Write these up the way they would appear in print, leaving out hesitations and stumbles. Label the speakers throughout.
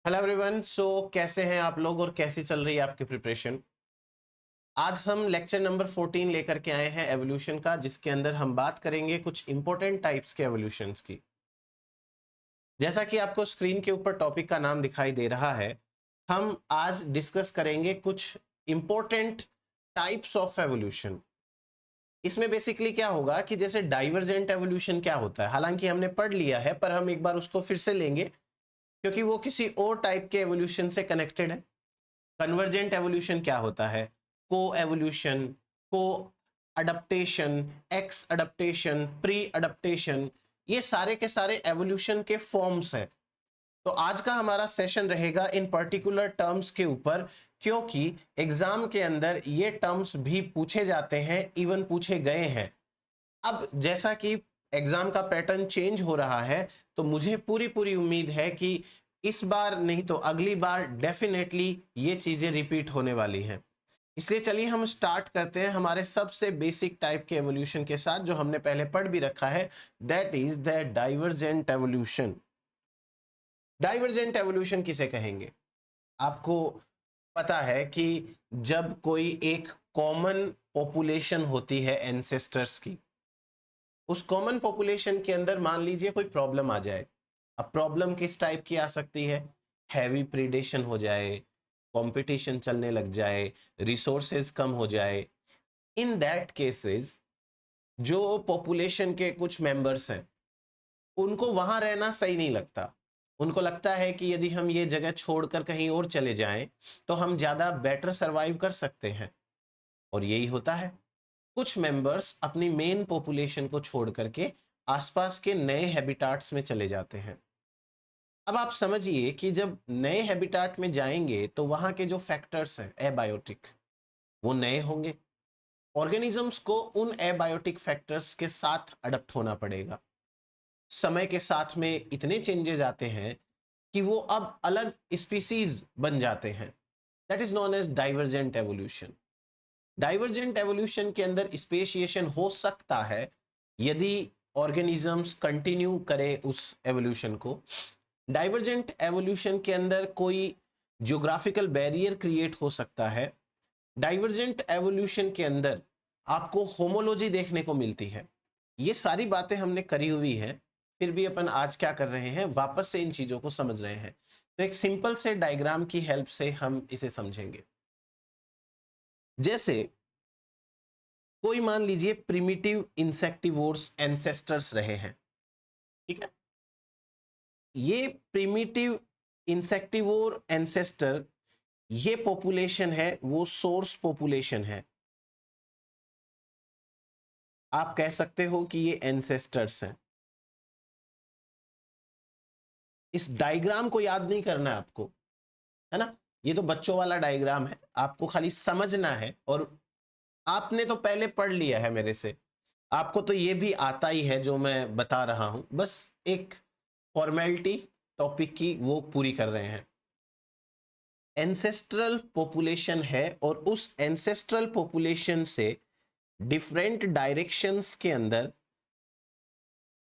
Speaker 1: Hello everyone. कैसे हैं आप लोग और कैसी चल रही है आपकी प्रिपरेशन। आज हम लेक्चर नंबर 14 लेकर के आए हैं एवोल्यूशन का, जिसके अंदर हम बात करेंगे कुछ इंपॉर्टेंट टाइप्स के एवोल्यूशंस की। जैसा कि आपको स्क्रीन के ऊपर टॉपिक का नाम दिखाई दे रहा है, हम आज डिस्कस करेंगे कुछ इंपॉर्टेंट टाइप्स ऑफ एवोल्यूशन। इसमें बेसिकली क्या होगा कि जैसे डाइवर्जेंट एवोल्यूशन क्या होता है, हालांकि हमने पढ़ लिया है पर हम एक बार उसको फिर से लेंगे क्योंकि वो किसी और टाइप के एवोल्यूशन से कनेक्टेड है। कन्वर्जेंट एवोल्यूशन क्या होता है, को एवोल्यूशन, को adaptation, x adaptation, pre adaptation, ये सारे के सारे एवोल्यूशन के फॉर्म्स हैं। तो आज का हमारा सेशन रहेगा इन पर्टिकुलर टर्म्स के ऊपर, क्योंकि एग्जाम के अंदर ये टर्म्स भी पूछे जाते हैं, इवन पूछे गए हैं। अब जैसा कि एग्जाम का पैटर्न चेंज हो रहा है, तो मुझे पूरी पूरी उम्मीद है कि इस बार नहीं तो अगली बार डेफिनेटली ये चीजें रिपीट होने वाली हैं। इसलिए चलिए हम स्टार्ट करते हैं हमारे सबसे बेसिक टाइप के एवोल्यूशन के साथ, जो हमने पहले पढ़ भी रखा है। That is the divergent evolution. Divergent evolution किसे कहेंगे? आपको पता है कि जब कोई एक कॉमन पॉपुलेशन होती है एंसेस्टर्स की, उस कॉमन पॉपुलेशन के अंदर मान लीजिए कोई प्रॉब्लम आ जाए। अब प्रॉब्लम किस टाइप की आ सकती है? हैवी प्रीडेशन हो जाए, कंपटीशन चलने लग जाए, रिसोर्सेज कम हो जाए। इन दैट केसेस जो पॉपुलेशन के कुछ मेंबर्स हैं, उनको वहां रहना सही नहीं लगता। उनको लगता है कि यदि हम ये जगह छोड़कर कहीं और चले जाएं तो हम ज्यादा बेटर सरवाइव कर सकते हैं। और यही होता है, कुछ मेंबर्स अपनी मेन पॉपुलेशन को छोड़ करके आसपास के नए हैबिटाट्स में चले जाते हैं। अब आप समझिए कि जब नए हैबिटाट में जाएंगे तो वहां के जो फैक्टर्स हैं एबायोटिक, वो नए होंगे। ऑर्गेनिजम्स को उन एबायोटिक फैक्टर्स के साथ अडप्ट होना पड़ेगा। समय के साथ में इतने चेंजेस आते हैं कि वो अब अलग स्पीसीज बन जाते हैं। That is known as divergent evolution. Divergent evolution के अंदर स्पेशिएशन हो सकता है यदि ऑर्गेनिजम्स कंटिन्यू करे उस एवोल्यूशन को। डाइवर्जेंट एवोल्यूशन के अंदर कोई ज्योग्राफिकल बैरियर क्रिएट हो सकता है। डाइवर्जेंट एवोल्यूशन के अंदर आपको होमोलॉजी देखने को मिलती है। ये सारी बातें हमने करी हुई हैं, फिर भी अपन आज क्या कर रहे हैं, वापस से इन चीजों को समझ रहे हैं। तो एक सिंपल से डायग्राम की हेल्प से हम इसे समझेंगे। जैसे कोई मान लीजिए प्रिमिटिव इंसेक्टिवोर्स एंसेस्टर्स रहे हैं, ठीक है। ये प्रिमिटिव इंसेक्टिवोर एंसेस्टर, ये पॉपुलेशन है, वो सोर्स पॉपुलेशन है। आप कह सकते हो कि ये एंसेस्टर्स हैं। इस डायग्राम को याद नहीं करना है आपको, है ना। ये तो बच्चों वाला डायग्राम है, आपको खाली समझना है। और आपने तो पहले पढ़ लिया है मेरे से, आपको तो ये भी आता ही है जो मैं बता रहा हूं, बस एक फॉर्मेलिटी टॉपिक की वो पूरी कर रहे हैं। एंसेस्ट्रल पॉपुलेशन है और उस एंसेस्ट्रल पॉपुलेशन से डिफरेंट डायरेक्शंस के अंदर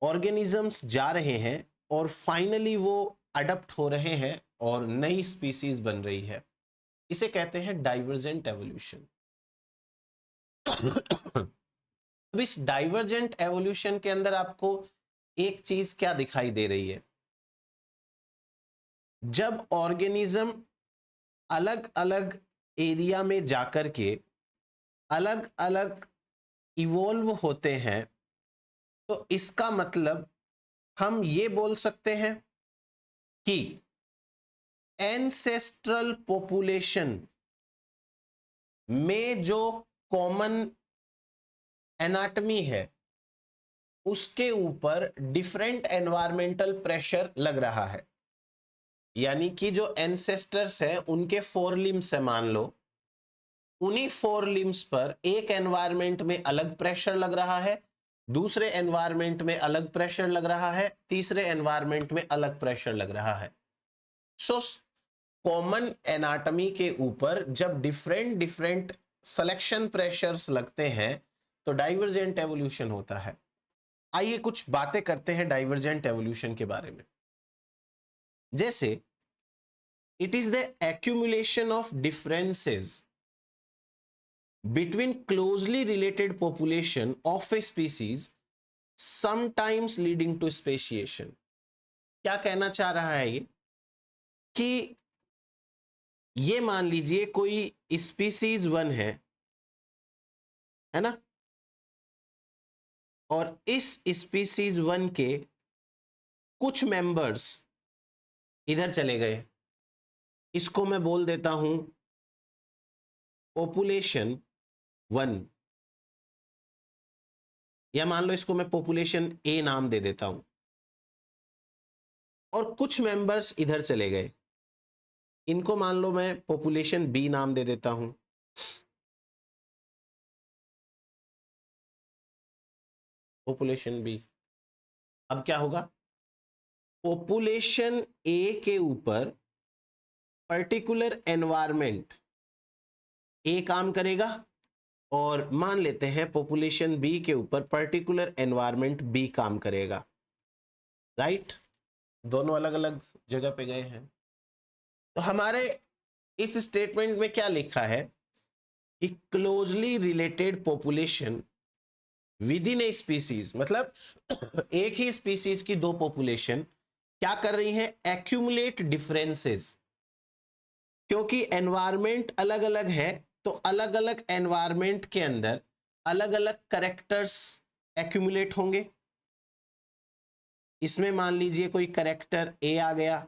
Speaker 1: ऑर्गेनिजम्स जा रहे हैं और फाइनली वो अडप्ट हो रहे हैं और नई स्पीसीज बन रही है। इसे कहते हैं डाइवर्जेंट एवोल्यूशन। अब इस डाइवर्जेंट एवोल्यूशन के अंदर आपको एक चीज क्या दिखाई दे रही है? जब ऑर्गेनिज्म अलग अलग एरिया में जाकर के अलग अलग इवोल्व होते हैं, तो इसका मतलब हम ये बोल सकते हैं कि एंसेस्ट्रल पॉपुलेशन में जो कॉमन एनाटमी है उसके ऊपर डिफरेंट एनवायरमेंटल प्रेशर लग रहा है। यानी कि जो एंसेस्टर्स हैं उनके फोर लिम्स है, मान लो उन्हीं फोर लिम्स पर एक एनवायरमेंट में अलग प्रेशर लग रहा है, दूसरे एनवायरमेंट में अलग प्रेशर लग रहा है, तीसरे एनवायरमेंट में अलग प्रेशर लग रहा है। सो कॉमन एनाटमी के ऊपर जब डिफरेंट डिफरेंट सिलेक्शन प्रेशर्स लगते हैं तो डाइवर्जेंट एवोल्यूशन होता है। आइए कुछ बातें करते हैं डाइवर्जेंट एवोल्यूशन के बारे में। जैसे it is the accumulation of differences between closely related population of a species, sometimes leading to speciation. क्या कहना चाह रहा है ये कि ये मान लीजिए कोई स्पीसीज वन है ना, और इस स्पीसीज वन के कुछ मेंबर्स इधर चले गए, इसको मैं बोल देता हूं पॉपुलेशन वन, या मान लो इसको मैं पॉपुलेशन ए नाम दे देता हूं, और कुछ मेंबर्स इधर चले गए, इनको मान लो मैं पॉपुलेशन बी नाम दे देता हूं। पॉपुलेशन बी, अब क्या होगा, पॉपुलेशन ए के ऊपर पर्टिकुलर एनवायरमेंट ए काम करेगा, और मान लेते हैं पॉपुलेशन बी के ऊपर पर्टिकुलर एनवायरमेंट बी काम करेगा, राइट। दोनों अलग अलग जगह पे गए हैं। तो हमारे इस स्टेटमेंट में क्या लिखा है कि closely related population with in a species, मतलब एक ही स्पीसीज की दो पॉपुलेशन क्या कर रही हैं, एक्यूमुलेट डिफरेंसेस। क्योंकि एनवायरमेंट अलग अलग है, तो अलग अलग एनवायरमेंट के अंदर अलग अलग कैरेक्टर्स एक्यूमुलेट होंगे। इसमें मान लीजिए कोई कैरेक्टर ए आ गया,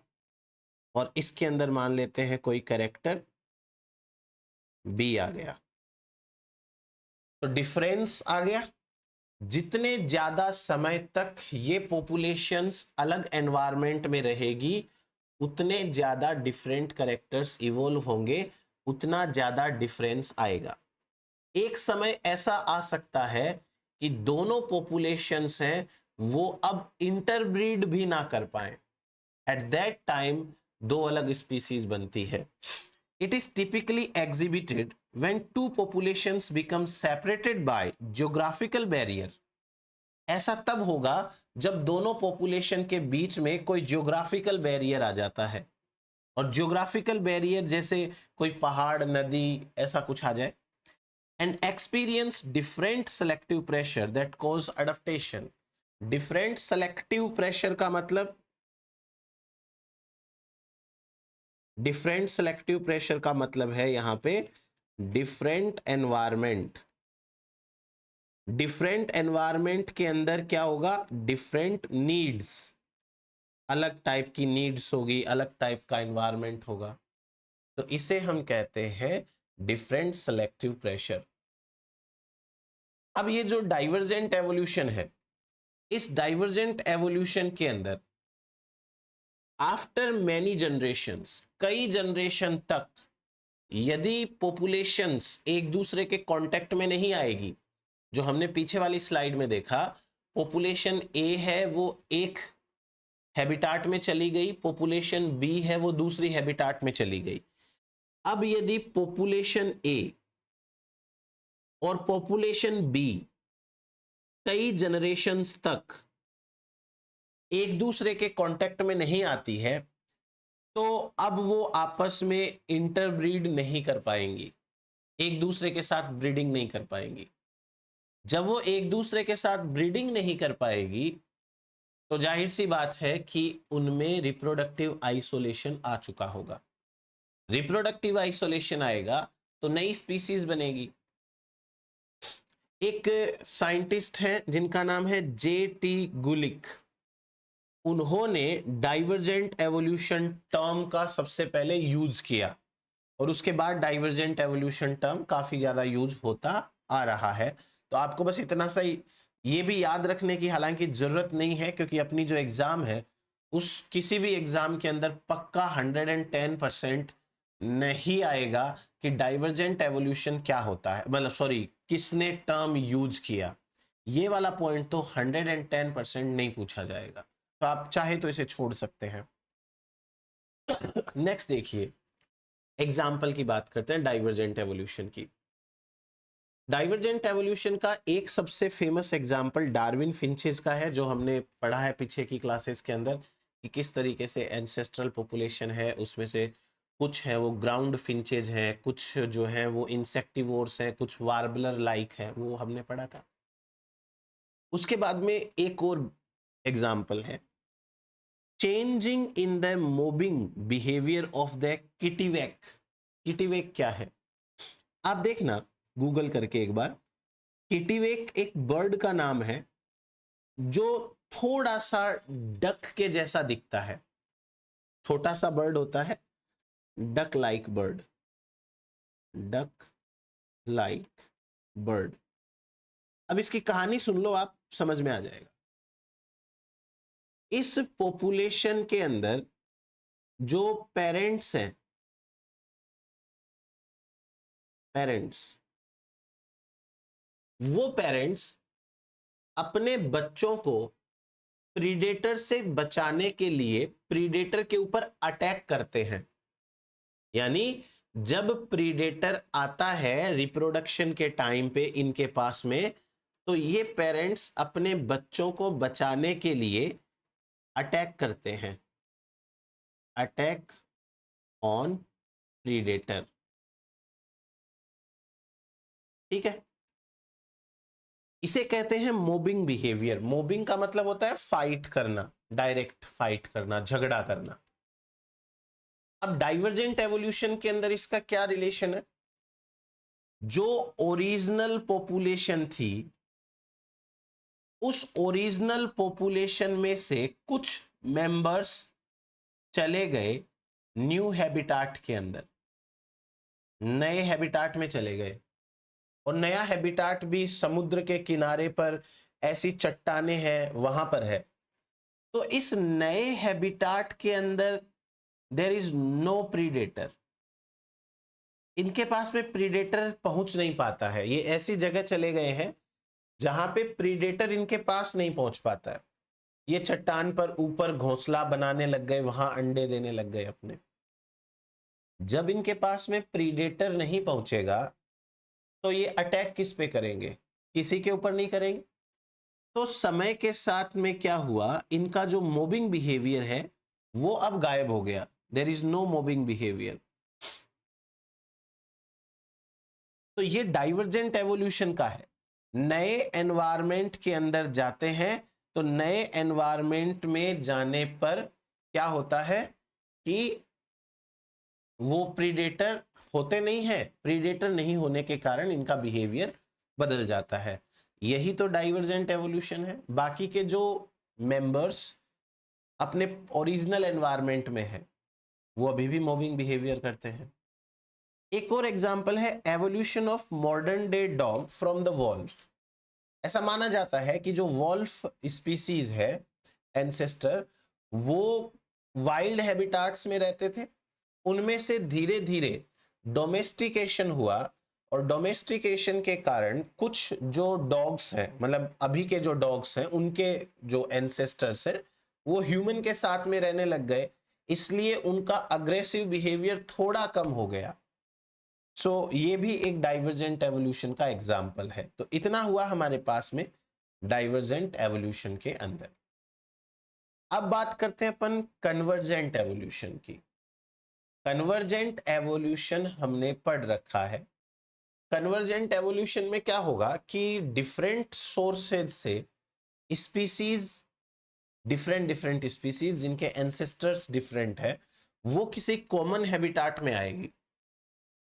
Speaker 1: और इसके अंदर मान लेते हैं कोई कैरेक्टर बी आ गया, तो डिफरेंस आ गया। जितने ज्यादा समय तक ये पॉपुलेशंस अलग एनवायरमेंट में रहेगी, उतने ज्यादा डिफरेंट कैरेक्टर्स इवॉल्व होंगे, उतना ज्यादा डिफरेंस आएगा। एक समय ऐसा आ सकता है कि दोनों पॉपुलेशंस हैं वो अब इंटरब्रीड भी ना कर पाए, एट दैट टाइम दो अलग स्पीसीज बनती है। It is typically exhibited when two populations become separated by geographical barrier। ऐसा तब होगा जब दोनों पॉपुलेशन के बीच में कोई जियोग्राफिकल बैरियर आ जाता है, और जियोग्राफिकल बैरियर जैसे कोई पहाड़, नदी, ऐसा कुछ आ जाए। And experience different selective pressure that cause adaptation. Different selective pressure का मतलब, डिफरेंट सेलेक्टिव प्रेशर का मतलब है यहां पे डिफरेंट एनवायरमेंट। डिफरेंट एनवायरमेंट के अंदर क्या होगा, डिफरेंट नीड्स, अलग टाइप की नीड्स होगी, अलग टाइप का एनवायरमेंट होगा, तो इसे हम कहते हैं डिफरेंट सेलेक्टिव प्रेशर। अब ये जो डाइवर्जेंट एवोल्यूशन है, इस डाइवर्जेंट एवोल्यूशन के अंदर आफ्टर मैनी जनरेशंस, कई जनरेशन तक यदि पॉपुलेशंस एक दूसरे के कांटेक्ट में नहीं आएगी, जो हमने पीछे वाली स्लाइड में देखा, पॉपुलेशन ए है वो एक हैबिटाट में चली गई, पॉपुलेशन बी है वो दूसरी हैबिटाट में चली गई। अब यदि पॉपुलेशन ए और पॉपुलेशन बी कई जनरेशंस तक एक दूसरे के कांटेक्ट में नहीं आती है, तो अब वो आपस में इंटरब्रीड नहीं कर पाएंगी, एक दूसरे के साथ ब्रीडिंग नहीं कर पाएंगी। जब वो एक दूसरे के साथ ब्रीडिंग नहीं कर पाएगी, तो जाहिर सी बात है कि उनमें रिप्रोडक्टिव आइसोलेशन आ चुका होगा। रिप्रोडक्टिव आइसोलेशन आएगा तो नई स्पीसीज बनेगी। एक साइंटिस्ट हैं जिनका नाम है J.T. गुलिक, उन्होंने डाइवर्जेंट एवोल्यूशन टर्म का सबसे पहले यूज किया, और उसके बाद डाइवर्जेंट एवोल्यूशन टर्म काफी ज्यादा यूज होता आ रहा है। तो आपको बस इतना सा ये भी याद रखने की हालांकि जरूरत नहीं है, क्योंकि अपनी जो एग्जाम है उस किसी भी एग्जाम के अंदर पक्का 110% नहीं आएगा कि डाइवर्जेंट एवोल्यूशन क्या होता है, मतलब सॉरी किसने टर्म यूज किया। ये वाला पॉइंट तो 110% नहीं पूछा जाएगा, तो आप चाहे तो इसे छोड़ सकते हैं। नेक्स्ट देखिए, एग्जाम्पल की बात करते हैं डाइवर्जेंट एवोल्यूशन की। डाइवर्जेंट एवोल्यूशन का एक सबसे फेमस एग्जाम्पल डार्विन फिंचेस का है, जो हमने पढ़ा है पीछे की क्लासेस के अंदर कि किस तरीके से एंसेस्ट्रल पॉपुलेशन है उसमें से कुछ है वो ग्राउंड फिंचेज हैं, कुछ जो है वो इंसेक्टिवोर्स हैं, कुछ वार्बलर लाइक है, वो हमने पढ़ा था। उसके बाद में एक और एग्जाम्पल है, changing in the mobbing behaviour of the kittiwake. Kittiwake क्या है आप देखना गूगल करके एक बार। किटीवेक एक बर्ड का नाम है जो थोड़ा सा डक के जैसा दिखता है, छोटा सा बर्ड होता है, duck like bird, duck like bird. अब इसकी कहानी सुन लो, आप समझ में आ जाएगा। इस पॉपुलेशन के अंदर जो पेरेंट्स हैं, पेरेंट्स, वो पेरेंट्स अपने बच्चों को प्रीडेटर से बचाने के लिए प्रीडेटर के ऊपर अटैक करते हैं। यानी जब प्रीडेटर आता है रिप्रोडक्शन के टाइम पे इनके पास में, तो ये पेरेंट्स अपने बच्चों को बचाने के लिए अटैक करते हैं, अटैक ऑन प्रीडेटर। ठीक है, इसे कहते हैं मोबिंग बिहेवियर। मोबिंग का मतलब होता है फाइट करना, डायरेक्ट फाइट करना, झगड़ा करना। अब डाइवर्जेंट एवोल्यूशन के अंदर इसका क्या रिलेशन है? जो ओरिजिनल पॉपुलेशन थी, उस ओरिजिनल पॉपुलेशन में से कुछ मेंबर्स चले गए न्यू हैबिटाट के अंदर, नए हैबिटाट में चले गए। और नया हैबिटाट भी समुद्र के किनारे पर ऐसी चट्टाने हैं वहां पर है। तो इस नए हैबिटाट के अंदर देयर इज नो प्रीडेटर, इनके पास में प्रीडेटर पहुंच नहीं पाता है। ये ऐसी जगह चले गए हैं जहां पे प्रीडेटर इनके पास नहीं पहुंच पाता है। ये चट्टान पर ऊपर घोंसला बनाने लग गए, वहां अंडे देने लग गए अपने। जब इनके पास में प्रीडेटर नहीं पहुंचेगा तो ये अटैक किस पे करेंगे? किसी के ऊपर नहीं करेंगे। तो समय के साथ में क्या हुआ, इनका जो मोबिंग बिहेवियर है वो अब गायब हो गया। There is no mobbing behaviour. तो ये डाइवर्जेंट एवोल्यूशन का है। नए एनवायरमेंट के अंदर जाते हैं तो नए एनवायरमेंट में जाने पर क्या होता है कि वो प्रीडेटर होते नहीं है, प्रीडेटर नहीं होने के कारण इनका बिहेवियर बदल जाता है। यही तो डाइवर्जेंट एवोल्यूशन है। बाकी के जो मेंबर्स अपने ओरिजिनल एनवायरमेंट में है वो अभी भी मोबिंग बिहेवियर करते हैं। एक और एग्जांपल है evolution of modern day dog from the wolf. ऐसा माना जाता है कि जो वॉल्फ स्पीसीज है एंसेस्टर, वो वाइल्ड हैबिटाट्स में रहते थे, उनमें से धीरे धीरे डोमेस्टिकेशन हुआ। और डोमेस्टिकेशन के कारण कुछ जो डॉग्स हैं, मतलब अभी के जो डॉग्स हैं, उनके जो एंसेस्टर्स हैं वो ह्यूमन के साथ में रहने लग गए, इसलिए उनका अग्रेसिव बिहेवियर थोड़ा कम हो गया। सो ये भी एक डाइवर्जेंट एवोल्यूशन का एग्जाम्पल है। तो इतना हुआ हमारे पास में डाइवर्जेंट एवोल्यूशन के अंदर। अब बात करते हैं अपन कन्वर्जेंट एवोल्यूशन की। कन्वर्जेंट एवोल्यूशन हमने पढ़ रखा है। कन्वर्जेंट एवोल्यूशन में क्या होगा कि डिफरेंट सोर्सेज से स्पीसीज, डिफरेंट डिफरेंट स्पीसीज जिनके एंसेस्टर्स डिफरेंट है, वो किसी कॉमन हैबिटाट में आएगी।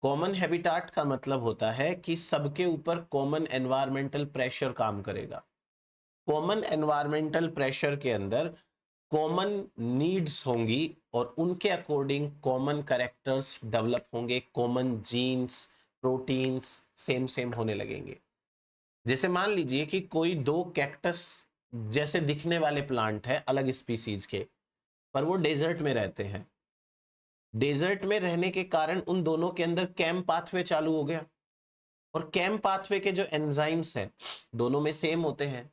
Speaker 1: कॉमन हैबिटाट का मतलब होता है कि सबके ऊपर कॉमन एनवायरमेंटल प्रेशर काम करेगा। कॉमन एनवायरमेंटल प्रेशर के अंदर कॉमन नीड्स होंगी और उनके अकॉर्डिंग कॉमन कैरेक्टर्स डेवलप होंगे, common genes, proteins same same होने लगेंगे। जैसे मान लीजिए कि कोई दो कैक्टस जैसे दिखने वाले प्लांट है अलग स्पीसीज के, पर वो डेजर्ट में रहते हैं। डेजर्ट में रहने के कारण उन दोनों के अंदर कैम पाथवे चालू हो गया, और कैम पाथवे के जो एंजाइम्स हैं दोनों में सेम होते हैं,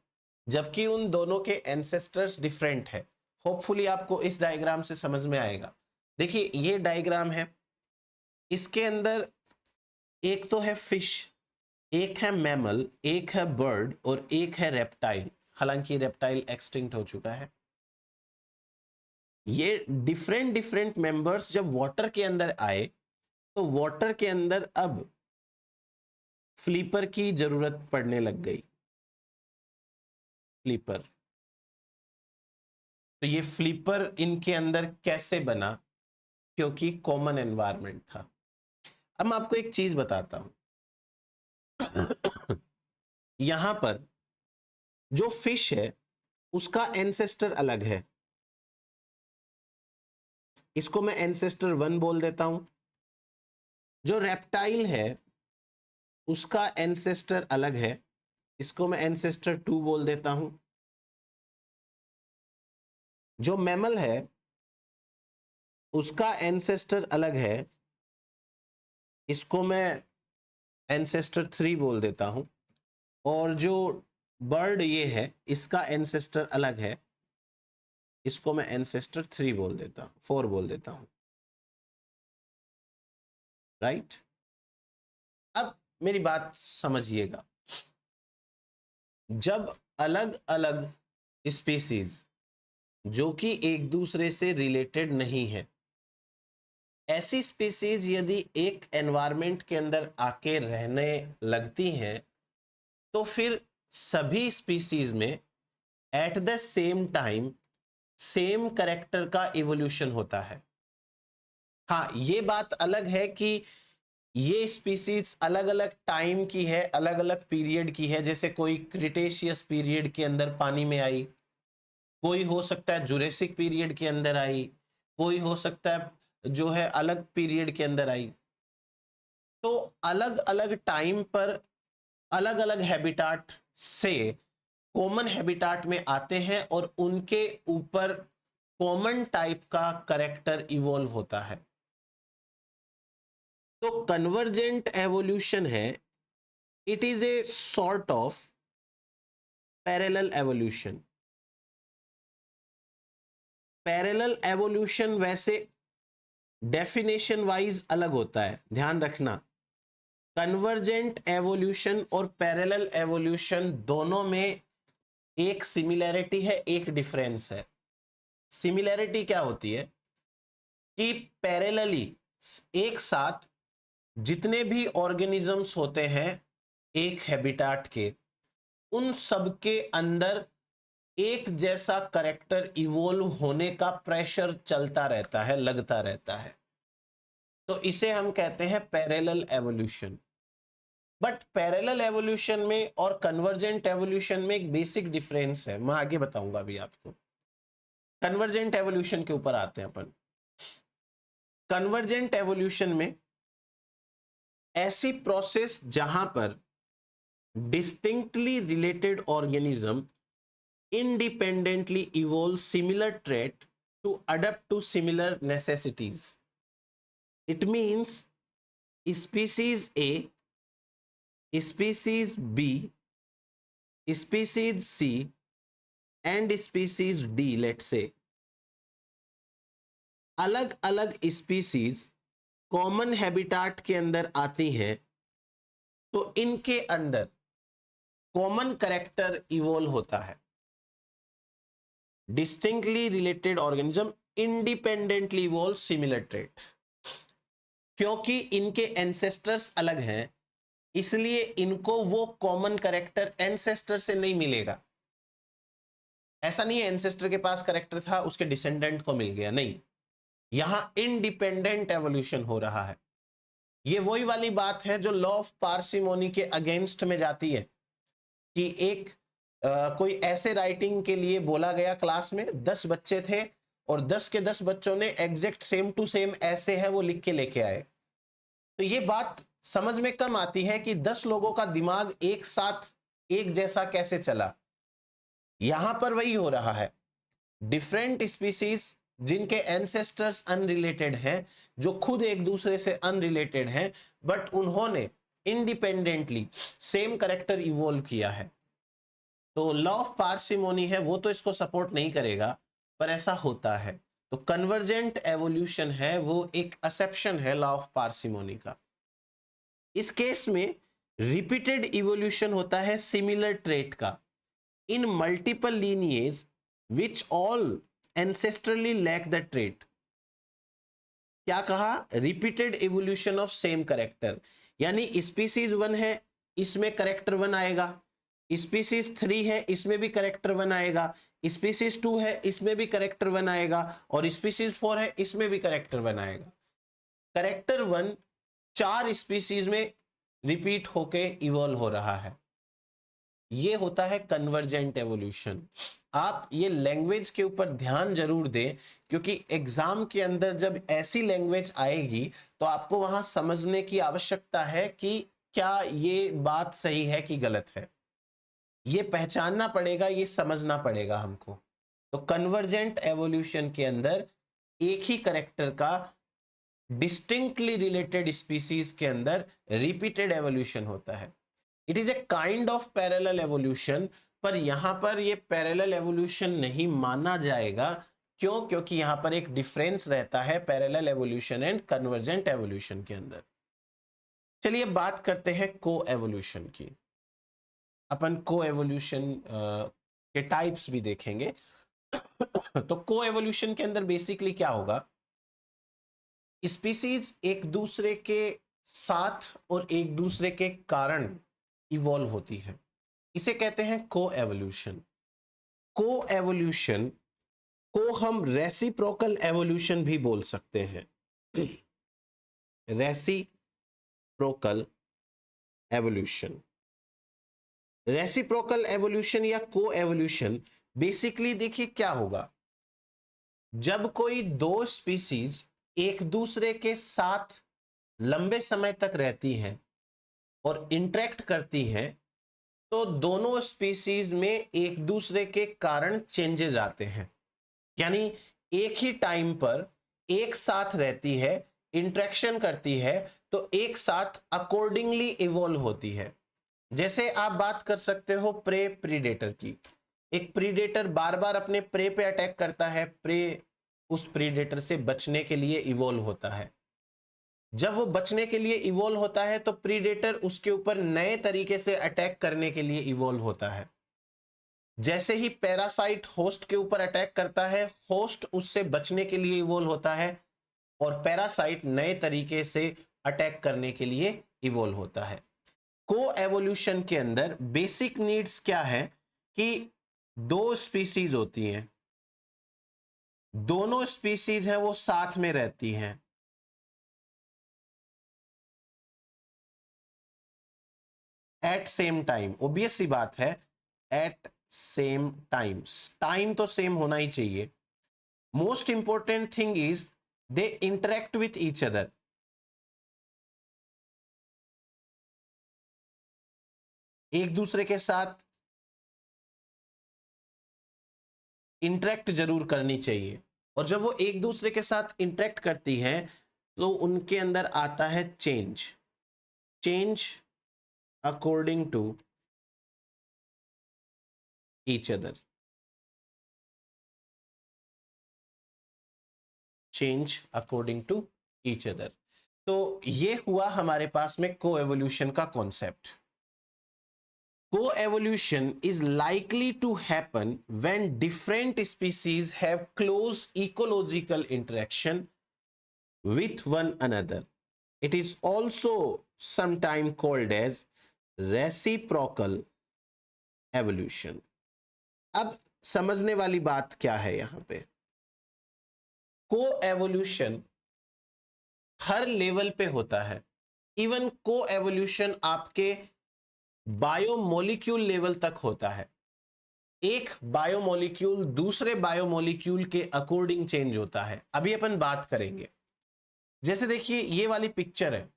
Speaker 1: जबकि उन दोनों के एंसेस्टर्स डिफरेंट है। होपफुली आपको इस डायग्राम से समझ में आएगा। देखिए ये डायग्राम है, इसके अंदर एक तो है फिश, एक है मैमल, एक है बर्ड और एक है रेप्टाइल। हालांकि रेप्टाइल एक्सटिंक्ट हो चुका है। ये डिफरेंट डिफरेंट मेंबर्स जब वाटर के अंदर आए तो वाटर के अंदर अब फ्लीपर की जरूरत पड़ने लग गई। फ्लीपर, तो ये फ्लीपर इनके अंदर कैसे बना? क्योंकि कॉमन एनवायरनमेंट था। अब मैं आपको एक चीज बताता हूं। यहां पर जो फिश है उसका एंसेस्टर अलग है, इसको मैं एंसेस्टर 1 बोल देता हूं। जो रेप्टाइल है उसका एंसेस्टर अलग है, इसको मैं एंसेस्टर 2 बोल देता हूं। जो मैमल है उसका एंसेस्टर अलग है, इसको मैं एंसेस्टर 3 बोल देता हूं। और जो बर्ड ये है इसका एंसेस्टर अलग है, इसको मैं एंसेस्टर 3 बोल देता हूं, 4 बोल देता हूं। राइट? अब मेरी बात समझिएगा, जब अलग अलग स्पीसीज जो कि एक दूसरे से रिलेटेड नहीं है, ऐसी स्पीसीज यदि एक एनवायरनमेंट के अंदर आके रहने लगती हैं तो फिर सभी स्पीसीज में at the same time same character का इवोल्यूशन होता है। हाँ, ये बात अलग है कि ये स्पीसीज अलग अलग टाइम की है, अलग अलग पीरियड की है। जैसे कोई क्रिटेशियस पीरियड के अंदर पानी में आई, कोई हो सकता है जुरेसिक पीरियड के अंदर आई, कोई हो सकता है जो है अलग पीरियड के अंदर आई। तो अलग अलग टाइम पर अलग अलग हैबिटाट से कॉमन हैबिटाट में आते हैं और उनके ऊपर कॉमन टाइप का कैरेक्टर इवॉल्व होता है। तो कन्वर्जेंट एवोल्यूशन है, it is a sort of parallel evolution. Parallel evolution वैसे डेफिनेशन वाइज अलग होता है, ध्यान रखना। कन्वर्जेंट एवोल्यूशन और पैरेलल एवोल्यूशन दोनों में एक सिमिलैरिटी है, एक डिफरेंस है। सिमिलैरिटी क्या होती है कि पैरेलली एक साथ जितने भी ऑर्गेनिजम्स होते हैं एक हैबिटाट के, उन सब के अंदर एक जैसा करेक्टर इवोल्व होने का प्रेशर चलता रहता है, लगता रहता है। तो इसे हम कहते हैं parallel evolution. But parallel evolution में और कन्वर्जेंट एवोल्यूशन में एक बेसिक डिफरेंस है, मैं आगे बताऊंगा अभी आपको। कन्वर्जेंट एवोल्यूशन के ऊपर आते हैं अपन। कन्वर्जेंट एवोल्यूशन में ऐसी प्रोसेस जहां पर distinctly related organism independently evolve similar trait to adapt to similar necessities. It means species A, species B, species C and species D, let's say, अलग अलग स्पीसीज कॉमन हैबिटाट के अंदर आती हैं तो इनके अंदर कॉमन कैरेक्टर इवोल्व होता है। Distinctly related organism independently evolve similar trait. क्योंकि इनके एंसेस्टर्स अलग हैं इसलिए इनको वो कॉमन कैरेक्टर एंसेस्टर से नहीं मिलेगा। ऐसा नहीं है एंसेस्टर के पास कैरेक्टर था उसके डिसेंडेंट को मिल गया, नहीं, यहां इंडिपेंडेंट एवोल्यूशन हो रहा है। ये वही वाली बात है जो लॉ ऑफ पार्सिमोनी के अगेंस्ट में जाती है कि एक कोई ऐसे राइटिंग के लिए बोला गया, क्लास में 10 बच्चे थे और 10 के 10 बच्चों ने एग्जैक्ट सेम टू सेम ऐसे है वो लिख के लेके आए। तो ये बात समझ में कम आती है कि 10 लोगों का दिमाग एक साथ एक जैसा कैसे चला। यहां पर वही हो रहा है, डिफरेंट स्पीसीज जिनके एंसेस्टर्स अनरिलेटेड हैं, जो खुद एक दूसरे से अनरिलेटेड हैं, बट उन्होंने इंडिपेंडेंटली सेम कैरेक्टर इवॉल्व किया है। तो लॉ ऑफ पार्सिमोनी है वो तो इसको सपोर्ट नहीं करेगा, पर ऐसा होता है। तो कन्वर्जेंट एवोल्यूशन है वो एक एक्सेप्शन है लॉ ऑफ पार्सिमोनी का। इस केस में रिपीटेड इवोल्यूशन होता है सिमिलर ट्रेट का इन multiple lineage which all ancestrally lack the trait. क्या कहा? Repeated evolution of same character, यानी स्पीसीज 1 है इसमें करेक्टर 1 आएगा, स्पीसीज 3 है इसमें भी करेक्टर 1 आएगा, स्पीसीज 2 है इसमें भी करेक्टर 1 आएगा, और स्पीसीज 4 है इसमें भी करेक्टर 1 आएगा। करेक्टर 1 4 स्पीसीज में रिपीट होके इवॉल्व हो रहा है। ये होता है कन्वर्जेंट एवोल्यूशन। आप ये लैंग्वेज के ऊपर ध्यान जरूर दें, क्योंकि एग्जाम के अंदर जब ऐसी लैंग्वेज आएगी तो आपको वहां समझने की आवश्यकता है कि क्या ये बात सही है कि गलत है। ये पहचानना पड़ेगा, ये समझना पड़ेगा हमको। तो कन्वर्जेंट एवोल्यूशन के अंदर एक ही करेक्टर का डिस्टिंक्टली रिलेटेड स्पीसीज के अंदर रिपीटेड एवोल्यूशन होता है। It is a kind of parallel evolution, पर यहां पर ये पैरेलल एवोल्यूशन नहीं माना जाएगा। क्यों? क्योंकि यहां पर एक डिफरेंस रहता है parallel evolution and convergent evolution के अंदर। चलिए बात करते हैं को एवोल्यूशन की। अपन को एवोल्यूशन के टाइप्स भी देखेंगे। तो को एवोल्यूशन के अंदर बेसिकली क्या होगा? स्पीसीज एक दूसरे के साथ और एक दूसरे के कारण इवॉल्व होती है, इसे कहते हैं को एवोल्यूशन। को एवोल्यूशन को हम रेसिप्रोकल एवोल्यूशन भी बोल सकते हैं। रेसिप्रोकल एवोल्यूशन, रेसिप्रोकल एवोल्यूशन या को एवोल्यूशन बेसिकली देखिए क्या होगा। जब कोई दो स्पीसीज एक दूसरे के साथ लंबे समय तक रहती हैं और इंटरेक्ट करती हैं, तो दोनों स्पीसीज में एक दूसरे के कारण चेंजेस आते हैं। यानी एक ही टाइम पर एक साथ रहती है, इंटरेक्शन करती है, तो एक साथ अकॉर्डिंगली इवॉल्व होती है। जैसे आप बात कर सकते हो प्रे प्रीडेटर की। एक प्रीडेटर बार बार अपने प्रे पे अटैक करता है, प्रे उस प्रीडेटर से बचने के लिए इवॉल्व होता है। जब वो बचने के लिए इवॉल्व होता है तो प्रीडेटर उसके ऊपर नए तरीके से अटैक करने के लिए इवॉल्व होता है। जैसे ही पैरासाइट होस्ट के ऊपर अटैक करता है, होस्ट उससे बचने के लिए इवॉल्व होता है और पैरासाइट नए तरीके से अटैक करने के लिए इवॉल्व होता है। को एवोल्यूशन के अंदर बेसिक नीड्स क्या है कि दो स्पीसीज होती हैं, दोनों स्पीसीज हैं वो साथ में रहती हैं, एट सेम टाइम। ओबियस सी बात है, एट सेम टाइम, टाइम तो सेम होना ही चाहिए। Most important thing is they interact with each other. एक दूसरे के साथ इंटरेक्ट जरूर करनी चाहिए, और जब वो एक दूसरे के साथ इंटरेक्ट करती हैं तो उनके अंदर आता है change. Change according to each other, change according to each other। तो ये हुआ हमारे पास में को एवोल्यूशन का concept. Coevolution is likely to happen when different species have close ecological interaction with one another. It is also sometimes called as reciprocal evolution। अब समझने वाली बात क्या है यहां पे? को एवोल्यूशन हर लेवल पे होता है। इवन को एवोल्यूशन आपके बायोमोलिक्यूल लेवल तक होता है। एक बायोमोलिक्यूल दूसरे बायोमोलिक्यूल के अकॉर्डिंग चेंज होता है। अभी अपन बात करेंगे। जैसे देखिए ये वाली पिक्चर है,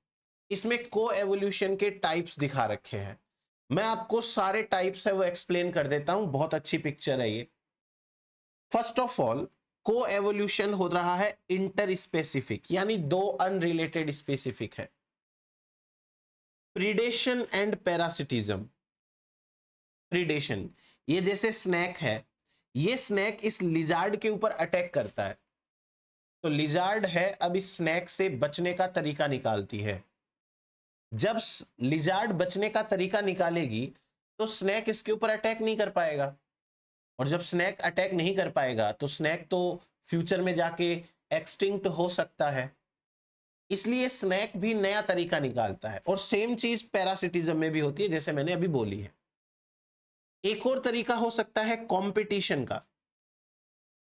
Speaker 1: इसमें को एवोल्यूशन के टाइप्स दिखा रखे हैं। मैं आपको सारे टाइप्स है वो एक्सप्लेन कर देता हूं, बहुत अच्छी पिक्चर है ये। फर्स्ट ऑफ ऑल, को एवोल्यूशन हो रहा है इंटर स्पेसिफिक, यानी दो अनरिलेटेड स्पेसिफिक है। Predation and parasitism. प्रीडेशन, ये जैसे स्नैक है, ये स्नैक इस लिजार्ड के ऊपर अटैक करता है, तो लिजार्ड है अब इस स्नैक से बचने का तरीका निकालती है। जब लिजार्ड बचने का तरीका निकालेगी तो स्नैक इसके ऊपर अटैक नहीं कर पाएगा। और जब स्नेक अटैक नहीं कर पाएगा तो स्नेक तो फ्यूचर में जाके एक्सटिंक्ट हो सकता है, इसलिए स्नेक भी नया तरीका निकालता है। और सेम चीज पैरासिटिज्म में भी होती है, जैसे मैंने अभी बोली है। एक और तरीका हो सकता है कंपटीशन का।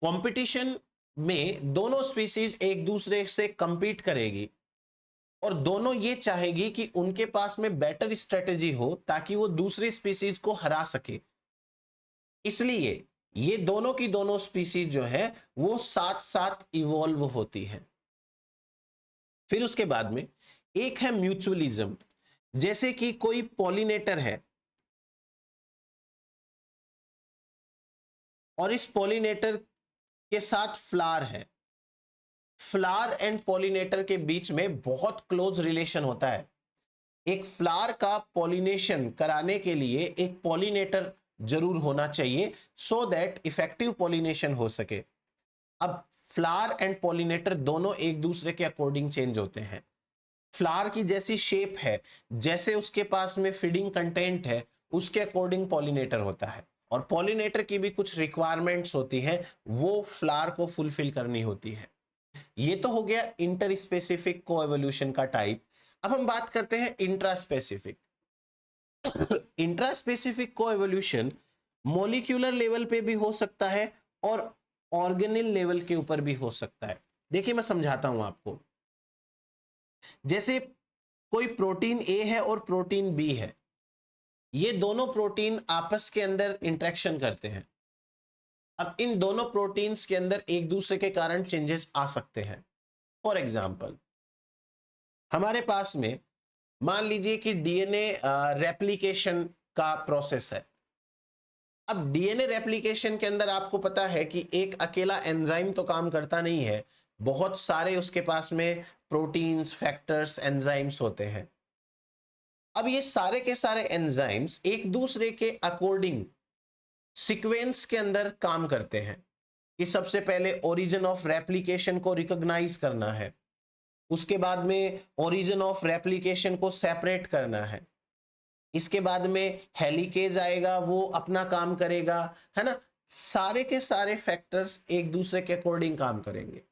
Speaker 1: कंपटीशन में दोनों स्पीसीज एक दूसरे से कंपीट करेगी और दोनों ये चाहेगी कि उनके पास में बेटर स्ट्रेटेजी हो ताकि वो दूसरी स्पीसीज को हरा सके। इसलिए ये दोनों की दोनों स्पीसीज जो है वो साथ साथ इवॉल्व होती हैं। फिर उसके बाद में एक है म्यूचुअलिज्म। जैसे कि कोई पॉलिनेटर है और इस पॉलिनेटर के साथ फ्लावर है। फ्लावर एंड पॉलिनेटर के बीच में बहुत क्लोज रिलेशन होता है। एक फ्लावर का पॉलिनेशन कराने के लिए एक पॉलिनेटर जरूर होना चाहिए सो दैट इफेक्टिव पॉलिनेशन हो सके। अब फ्लावर एंड पॉलिनेटर दोनों एक दूसरे के अकॉर्डिंग चेंज होते हैं। फ्लावर की जैसी शेप है, जैसे उसके पास में फीडिंग कंटेंट है, उसके अकॉर्डिंग पॉलिनेटर होता है। और पॉलिनेटर की भी कुछ रिक्वायरमेंट्स होती है, वो फ्लावर को फुलफिल करनी होती है। ये तो हो गया इंटर स्पेसिफिक कोएवोल्यूशन का टाइप। अब हम बात करते हैं intraspecific. Intraspecific coevolution molecular level पे भी हो सकता है और ऑर्गेनेल लेवल के ऊपर भी हो सकता है। देखिए मैं समझाता हूं आपको। जैसे कोई प्रोटीन ए है और प्रोटीन बी है, ये दोनों प्रोटीन आपस के अंदर इंटरेक्शन करते हैं। अब इन दोनों प्रोटीन्स के अंदर एक दूसरे के कारण चेंजेस आ सकते हैं। फॉर एग्जाम्पल हमारे पास में मान लीजिए कि डीएनए रेप्लिकेशन का प्रोसेस है। अब डीएनए रेप्लिकेशन के अंदर आपको पता है कि एक अकेला एंजाइम तो काम करता नहीं है, बहुत सारे उसके पास में प्रोटीन्स, फैक्टर्स, एंजाइम्स होते हैं। अब ये सारे के सारे एंजाइम्स एक दूसरे के अकॉर्डिंग सीक्वेंस के अंदर काम करते हैं कि सबसे पहले ओरिजिन ऑफ रेप्लिकेशन को रिकॉग्नाइज करना है, उसके बाद में ओरिजिन ऑफ रेप्लिकेशन को सेपरेट करना है, इसके बाद में हेलिकेज आएगा, वो अपना काम करेगा, है ना। सारे के सारे फैक्टर्स एक दूसरे के अकॉर्डिंग काम करेंगे।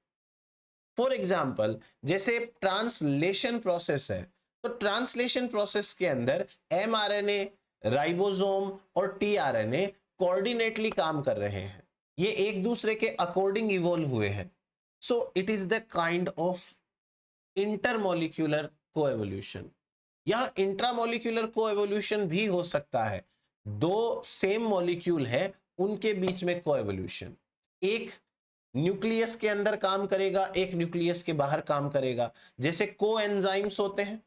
Speaker 1: फॉर एग्जाम्पल जैसे ट्रांसलेशन प्रोसेस है, तो ट्रांसलेशन प्रोसेस के अंदर एमआरएनए, राइबोसोम और टीआरएनए कोऑर्डिनेटली काम कर रहे हैं। ये एक दूसरे के अकॉर्डिंग इवॉल्व हुए हैं। So it is the kind of intermolecular coevolution. यहां इंट्रामोलिक्यूलर कोएवोल्यूशन भी हो सकता है। दो सेम मॉलिक्यूल है, उनके बीच में कोएवोल्यूशन। एक न्यूक्लियस के अंदर काम करेगा, एक न्यूक्लियस के बाहर काम करेगा। जैसे कोएंजाइम्स होते हैं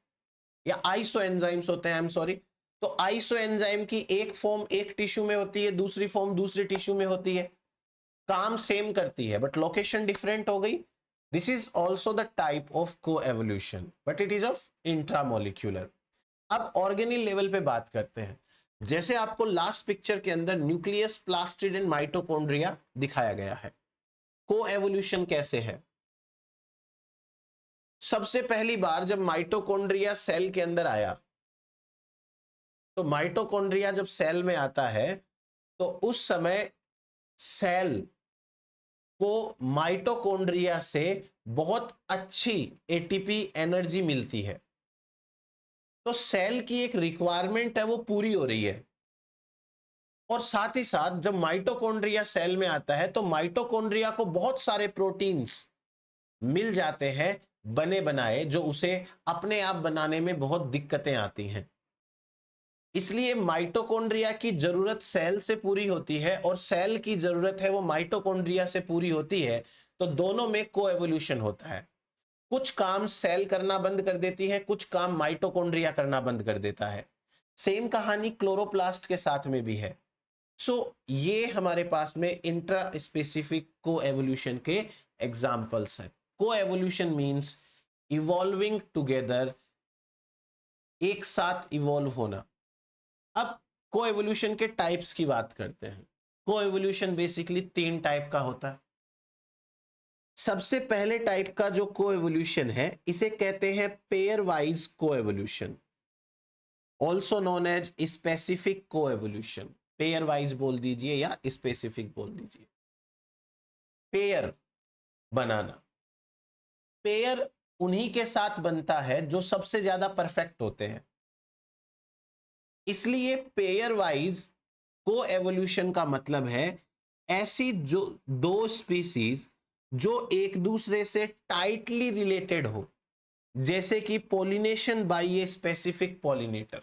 Speaker 1: या आइसो एंजाइम्स होते हैं, आई एम सॉरी। तो आइसो एंजाइम की एक फॉर्म एक टिश्यू में होती है, दूसरी फॉर्म दूसरी टिश्यू में होती है, काम सेम करती है बट लोकेशन डिफरेंट हो गई। This is also the type of coevolution but it is of intramolecular. अब ऑर्गेनिल लेवल पे बात करते हैं। जैसे आपको लास्ट पिक्चर के अंदर न्यूक्लियस, प्लास्टिड एंड माइटोकॉन्ड्रिया दिखाया गया है। कोएवोल्यूशन कैसे है? सबसे पहली बार जब माइटोकॉन्ड्रिया सेल के अंदर आया, तो माइटोकॉन्ड्रिया जब सेल में आता है तो उस समय सेल को माइटोकॉन्ड्रिया से बहुत अच्छी एटीपी एनर्जी मिलती है। तो सेल की एक रिक्वायरमेंट है वो पूरी हो रही है। और साथ ही साथ जब माइटोकॉन्ड्रिया सेल में आता है तो माइटोकॉन्ड्रिया को बहुत सारे प्रोटीन्स मिल जाते हैं बने बनाए, जो उसे अपने आप बनाने में बहुत दिक्कतें आती हैं। इसलिए माइटोकॉन्ड्रिया की जरूरत सेल से पूरी होती है और सेल की जरूरत है वो माइटोकॉन्ड्रिया से पूरी होती है। तो दोनों में कोएवोल्यूशन होता है। कुछ काम सेल करना बंद कर देती है, कुछ काम माइटोकॉन्ड्रिया करना बंद कर देता है। सेम कहानी क्लोरोप्लास्ट के साथ में भी है। ये हमारे पास में इंट्रा स्पेसिफिक कोएवोल्यूशन के एग्जांपल्स हैं। कोएवोल्यूशन मींस इवॉल्विंग टुगेदर, एक साथ इवॉल्व होना। अब कोएवोल्यूशन के टाइप्स की बात करते हैं। कोएवोल्यूशन बेसिकली 3 टाइप का होता है। सबसे पहले टाइप का जो कोएवोल्यूशन है इसे कहते हैं pairwise coevolution, also known as specific coevolution. Pairwise बोल दीजिए या स्पेसिफिक बोल दीजिए। पेयर बनाना, पेयर उन्हीं के साथ बनता है जो सबसे ज्यादा परफेक्ट होते हैं, इसलिए पेयर वाइज को एवोल्यूशन का मतलब है ऐसी जो दो स्पीसीज जो एक दूसरे से टाइटली रिलेटेड हो, जैसे कि pollination bye a specific pollinator.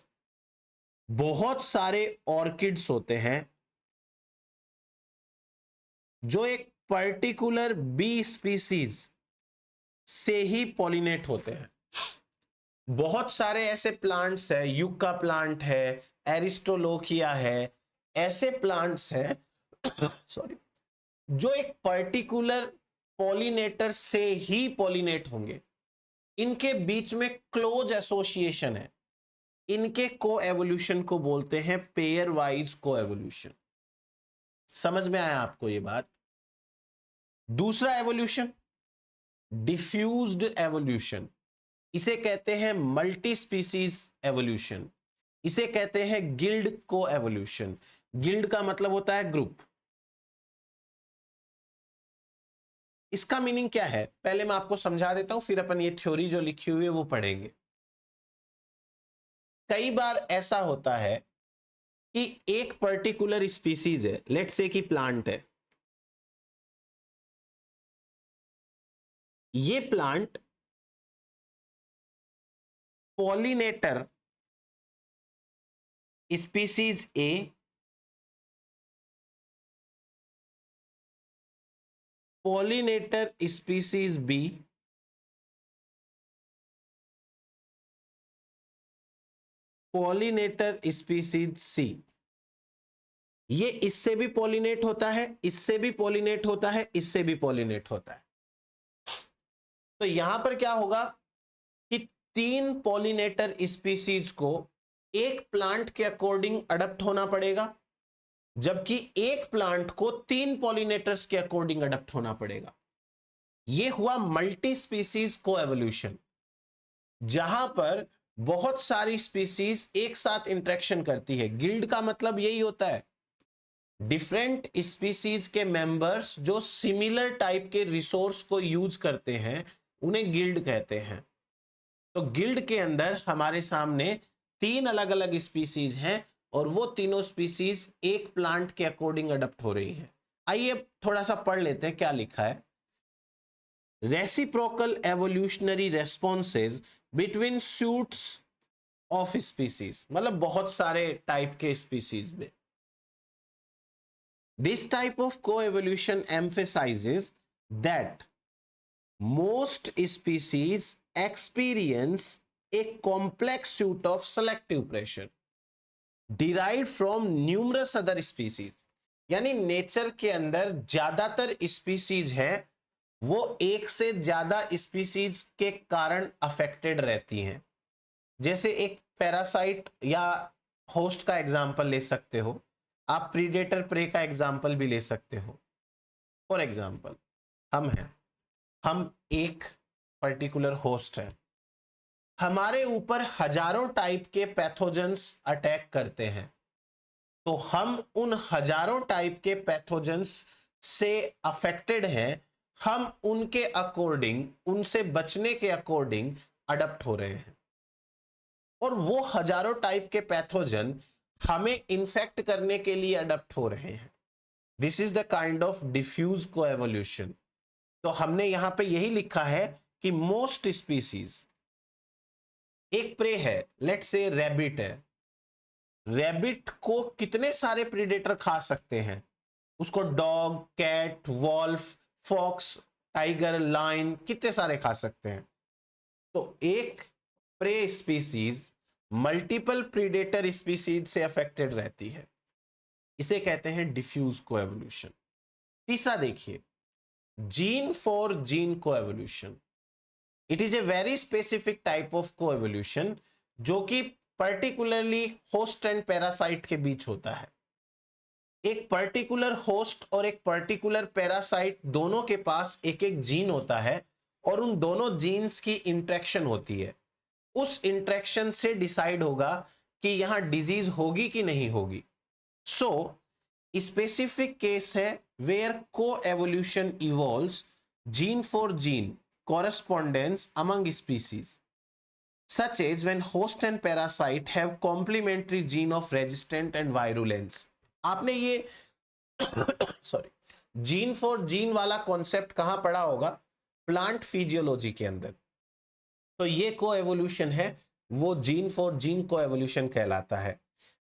Speaker 1: बहुत सारे ऑर्किड्स होते हैं जो एक पर्टिकुलर बी स्पीसीज से ही पॉलिनेट होते हैं। बहुत सारे ऐसे प्लांट्स है, युक्का प्लांट है, एरिस्टोलोकिया है, ऐसे प्लांट्स हैं सॉरी, जो एक पर्टिकुलर पॉलिनेटर से ही पॉलिनेट होंगे। इनके बीच में क्लोज एसोसिएशन है, इनके को एवोल्यूशन को बोलते हैं पेयर वाइज को एवोल्यूशन। समझ में आया आपको ये बात? दूसरा एवोल्यूशन डिफ्यूज्ड एवोल्यूशन, इसे कहते हैं मल्टी स्पीसीज एवोल्यूशन, इसे कहते हैं गिल्ड को एवोल्यूशन। गिल्ड का मतलब होता है ग्रुप। इसका मीनिंग क्या है पहले मैं आपको समझा देता हूं, फिर अपन ये थ्योरी जो लिखी हुई है वो पढ़ेंगे। कई बार ऐसा होता है कि एक पर्टिकुलर स्पीसीज है, लेट्स से कि प्लांट है, ये plant pollinator species A pollinator species B pollinator species C, ये इससे भी पॉलिनेट होता है, इससे भी पॉलिनेट होता है, इससे भी पॉलिनेट होता है। तो यहां पर क्या होगा कि तीन पॉलिनेटर स्पीसीज को एक प्लांट के अकॉर्डिंग अडप्ट होना पड़ेगा, जबकि एक प्लांट को तीन पॉलिनेटर्स के अकॉर्डिंग अडप्ट होना पड़ेगा। यह हुआ मल्टी स्पीसीज को एवोल्यूशन, जहां पर बहुत सारी स्पीसीज एक साथ इंटरेक्शन करती है। गिल्ड का मतलब यही होता है, डिफरेंट स्पीसीज के मेंबर्स जो सिमिलर टाइप के रिसोर्स को यूज करते हैं उन्हें गिल्ड कहते हैं। तो गिल्ड के अंदर हमारे सामने तीन अलग अलग स्पीसीज हैं और वो तीनों स्पीसीज एक प्लांट के अकॉर्डिंग अडप्ट हो रही हैं। आइए थोड़ा सा पढ़ लेते हैं क्या लिखा है। Reciprocal evolutionary responses between suites of species, मतलब बहुत सारे टाइप के स्पीसीज में। This type of coevolution emphasizes that most species experience a complex suite of selective pressure derived from numerous other species। यानी नेचर के अंदर ज्यादातर स्पीसीज है वो एक से ज्यादा स्पीसीज के कारण अफेक्टेड रहती हैं। जैसे एक पैरासाइट या होस्ट का एग्जाम्पल ले सकते हो, आप प्रीडेटर प्रे का एग्जाम्पल भी ले सकते हो। फॉर एग्जाम्पल हम हैं, हम एक पर्टिकुलर होस्ट है, हमारे ऊपर हजारों टाइप के पैथोजेंस अटैक करते हैं, तो हम उन हजारों टाइप के पैथोजेंस से अफेक्टेड हैं, हम उनके अकॉर्डिंग, उनसे बचने के अकॉर्डिंग अडप्ट हो रहे हैं, और वो हजारों टाइप के पैथोजन हमें इन्फेक्ट करने के लिए अडप्ट हो रहे हैं। This is the kind of diffuse coevolution. तो हमने यहां पे यही लिखा है कि मोस्ट स्पीसीज, एक प्रे है, लेट्स से रैबिट है, रैबिट को कितने सारे प्रीडेटर खा सकते हैं? उसको dog, cat, wolf, fox, tiger, lion, कितने सारे खा सकते हैं। तो एक prey species multiple predator species से अफेक्टेड रहती है, इसे कहते हैं डिफ्यूज कोएवोल्यूशन। तीसरा देखिए, gene for gene coevolution. It is a very specific type of coevolution जो कि पर्टिकुलरली होस्ट एंड पैरासाइट के बीच होता है। एक पर्टिकुलर होस्ट और एक पर्टिकुलर पैरासाइट दोनों के पास एक एक जीन होता है और उन दोनों जीन्स की इंटरेक्शन होती है। उस इंटरेक्शन से डिसाइड होगा कि यहां डिजीज होगी कि नहीं होगी। सो स्पेसिफिक केस है वेयर को evolution evolves gene for gene correspondence among species, such as when host and parasite have complementary gene of resistance and virulence. आपने ये सॉरी जीन फॉर जीन वाला कॉन्सेप्ट कहां पढ़ा होगा? प्लांट फिजियोलॉजी के अंदर। तो ये को एवोल्यूशन है, वो जीन फॉर जीन को एवोल्यूशन कहलाता है।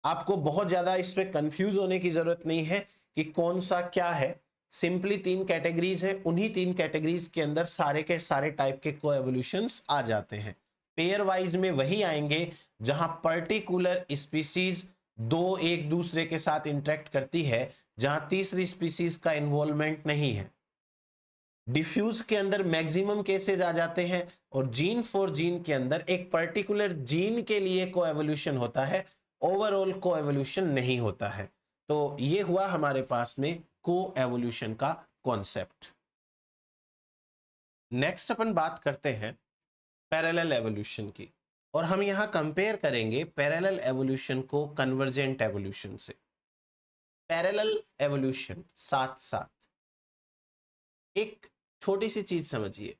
Speaker 1: आपको बहुत ज्यादा इसमें कंफ्यूज होने की जरूरत नहीं है कि कौन सा क्या है। सिंपली 3 कैटेगरीज है, उन्हीं 3 कैटेगरीज के अंदर सारे के सारे टाइप के को एवोल्यूशंस आ जाते हैं। पेयर वाइज में वही आएंगे जहां पर्टिकुलर स्पीसीज दो एक दूसरे के साथ इंटरेक्ट करती है, जहां तीसरी स्पीसीज का इन्वॉल्वमेंट नहीं है। डिफ्यूज के अंदर मैक्सिमम केसेस आ जाते हैं, और जीन फॉर जीन के अंदर एक पर्टिकुलर जीन के लिए को एवोल्यूशन होता है, ओवरऑल को एवोल्यूशन नहीं होता है। तो ये हुआ हमारे पास में को एवोल्यूशन का कॉन्सेप्ट। नेक्स्ट अपन बात करते हैं पैरेलल एवोल्यूशन की, और हम यहां कंपेयर करेंगे पैरेलल एवोल्यूशन को कन्वर्जेंट एवोल्यूशन से। पैरेलल एवोल्यूशन साथ साथ, एक छोटी सी चीज समझिए,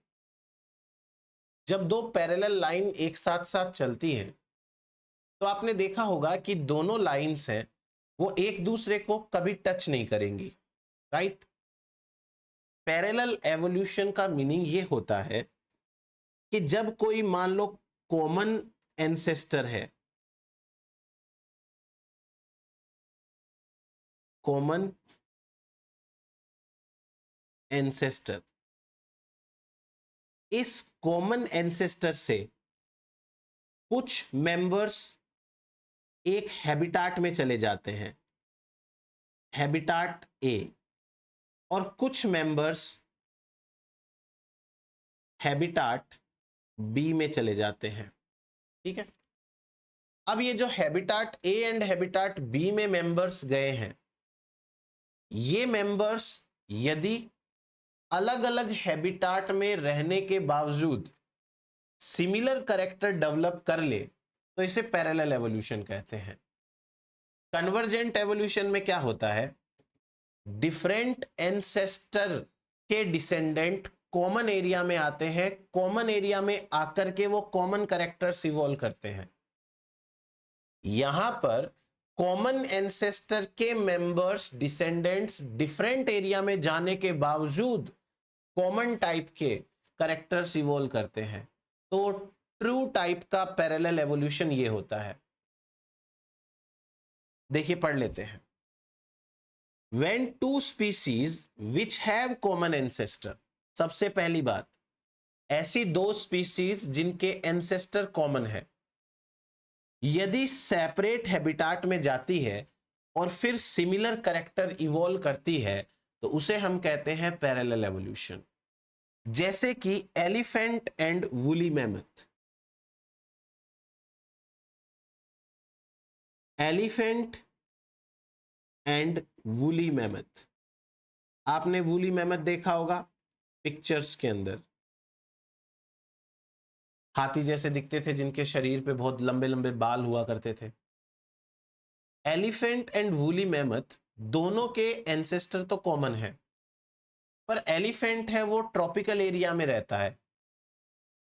Speaker 1: जब दो पैरेलल लाइन एक साथ साथ चलती हैं तो आपने देखा होगा कि दोनों लाइंस हैं वो एक दूसरे को कभी टच नहीं करेंगी, राइट? पैरेलल एवोल्यूशन का मीनिंग ये होता है कि जब कोई मान लो कॉमन एंसेस्टर है, कॉमन एंसेस्टर, इस कॉमन एंसेस्टर से कुछ मेंबर्स एक हैबिटाट में चले जाते हैं, हैबिटाट ए, और कुछ मेंबर्स हैबिटाट बी में चले जाते हैं, ठीक है? अब ये जो habitat A and habitat B में मेंबर्स गए हैं, ये मेंबर्स यदि अलग अलग हैबिटाट में रहने के बावजूद सिमिलर कैरेक्टर डेवलप कर ले तो इसे पैरेलल एवोल्यूशन कहते हैं। कन्वर्जेंट एवोल्यूशन में क्या होता है? डिफरेंट एंसेस्टर के डिसेंडेंट कॉमन एरिया में आते हैं, कॉमन एरिया में आकर के वो कॉमन कैरेक्टर्स इवॉल्व करते हैं। यहां पर कॉमन एंसेस्टर के मेंबर्स डिसेंडेंट्स डिफरेंट एरिया में जाने के बावजूद कॉमन टाइप के कैरेक्टर्स इवॉल्व करते हैं। तो ट्रू टाइप का पैरेलल एवोल्यूशन ये होता है। देखिए पढ़ लेते हैं। When two species which have common ancestor, सबसे पहली बात, ऐसी दो स्पीसीज जिनके एंसेस्टर कॉमन है, यदि सेपरेट हैबिटाट में जाती है और फिर सिमिलर कैरेक्टर इवॉल्व करती है तो उसे हम कहते हैं पैरेलल एवोल्यूशन। जैसे कि elephant and woolly mammoth, elephant and woolly mammoth, आपने वूली मैमथ देखा होगा पिक्चर्स के अंदर, हाथी जैसे दिखते थे जिनके शरीर पे बहुत लंबे लंबे बाल हुआ करते थे। एलिफेंट एंड वूली मैमथ दोनों के एंसेस्टर तो कॉमन है, पर एलिफेंट है वो ट्रॉपिकल एरिया में रहता है,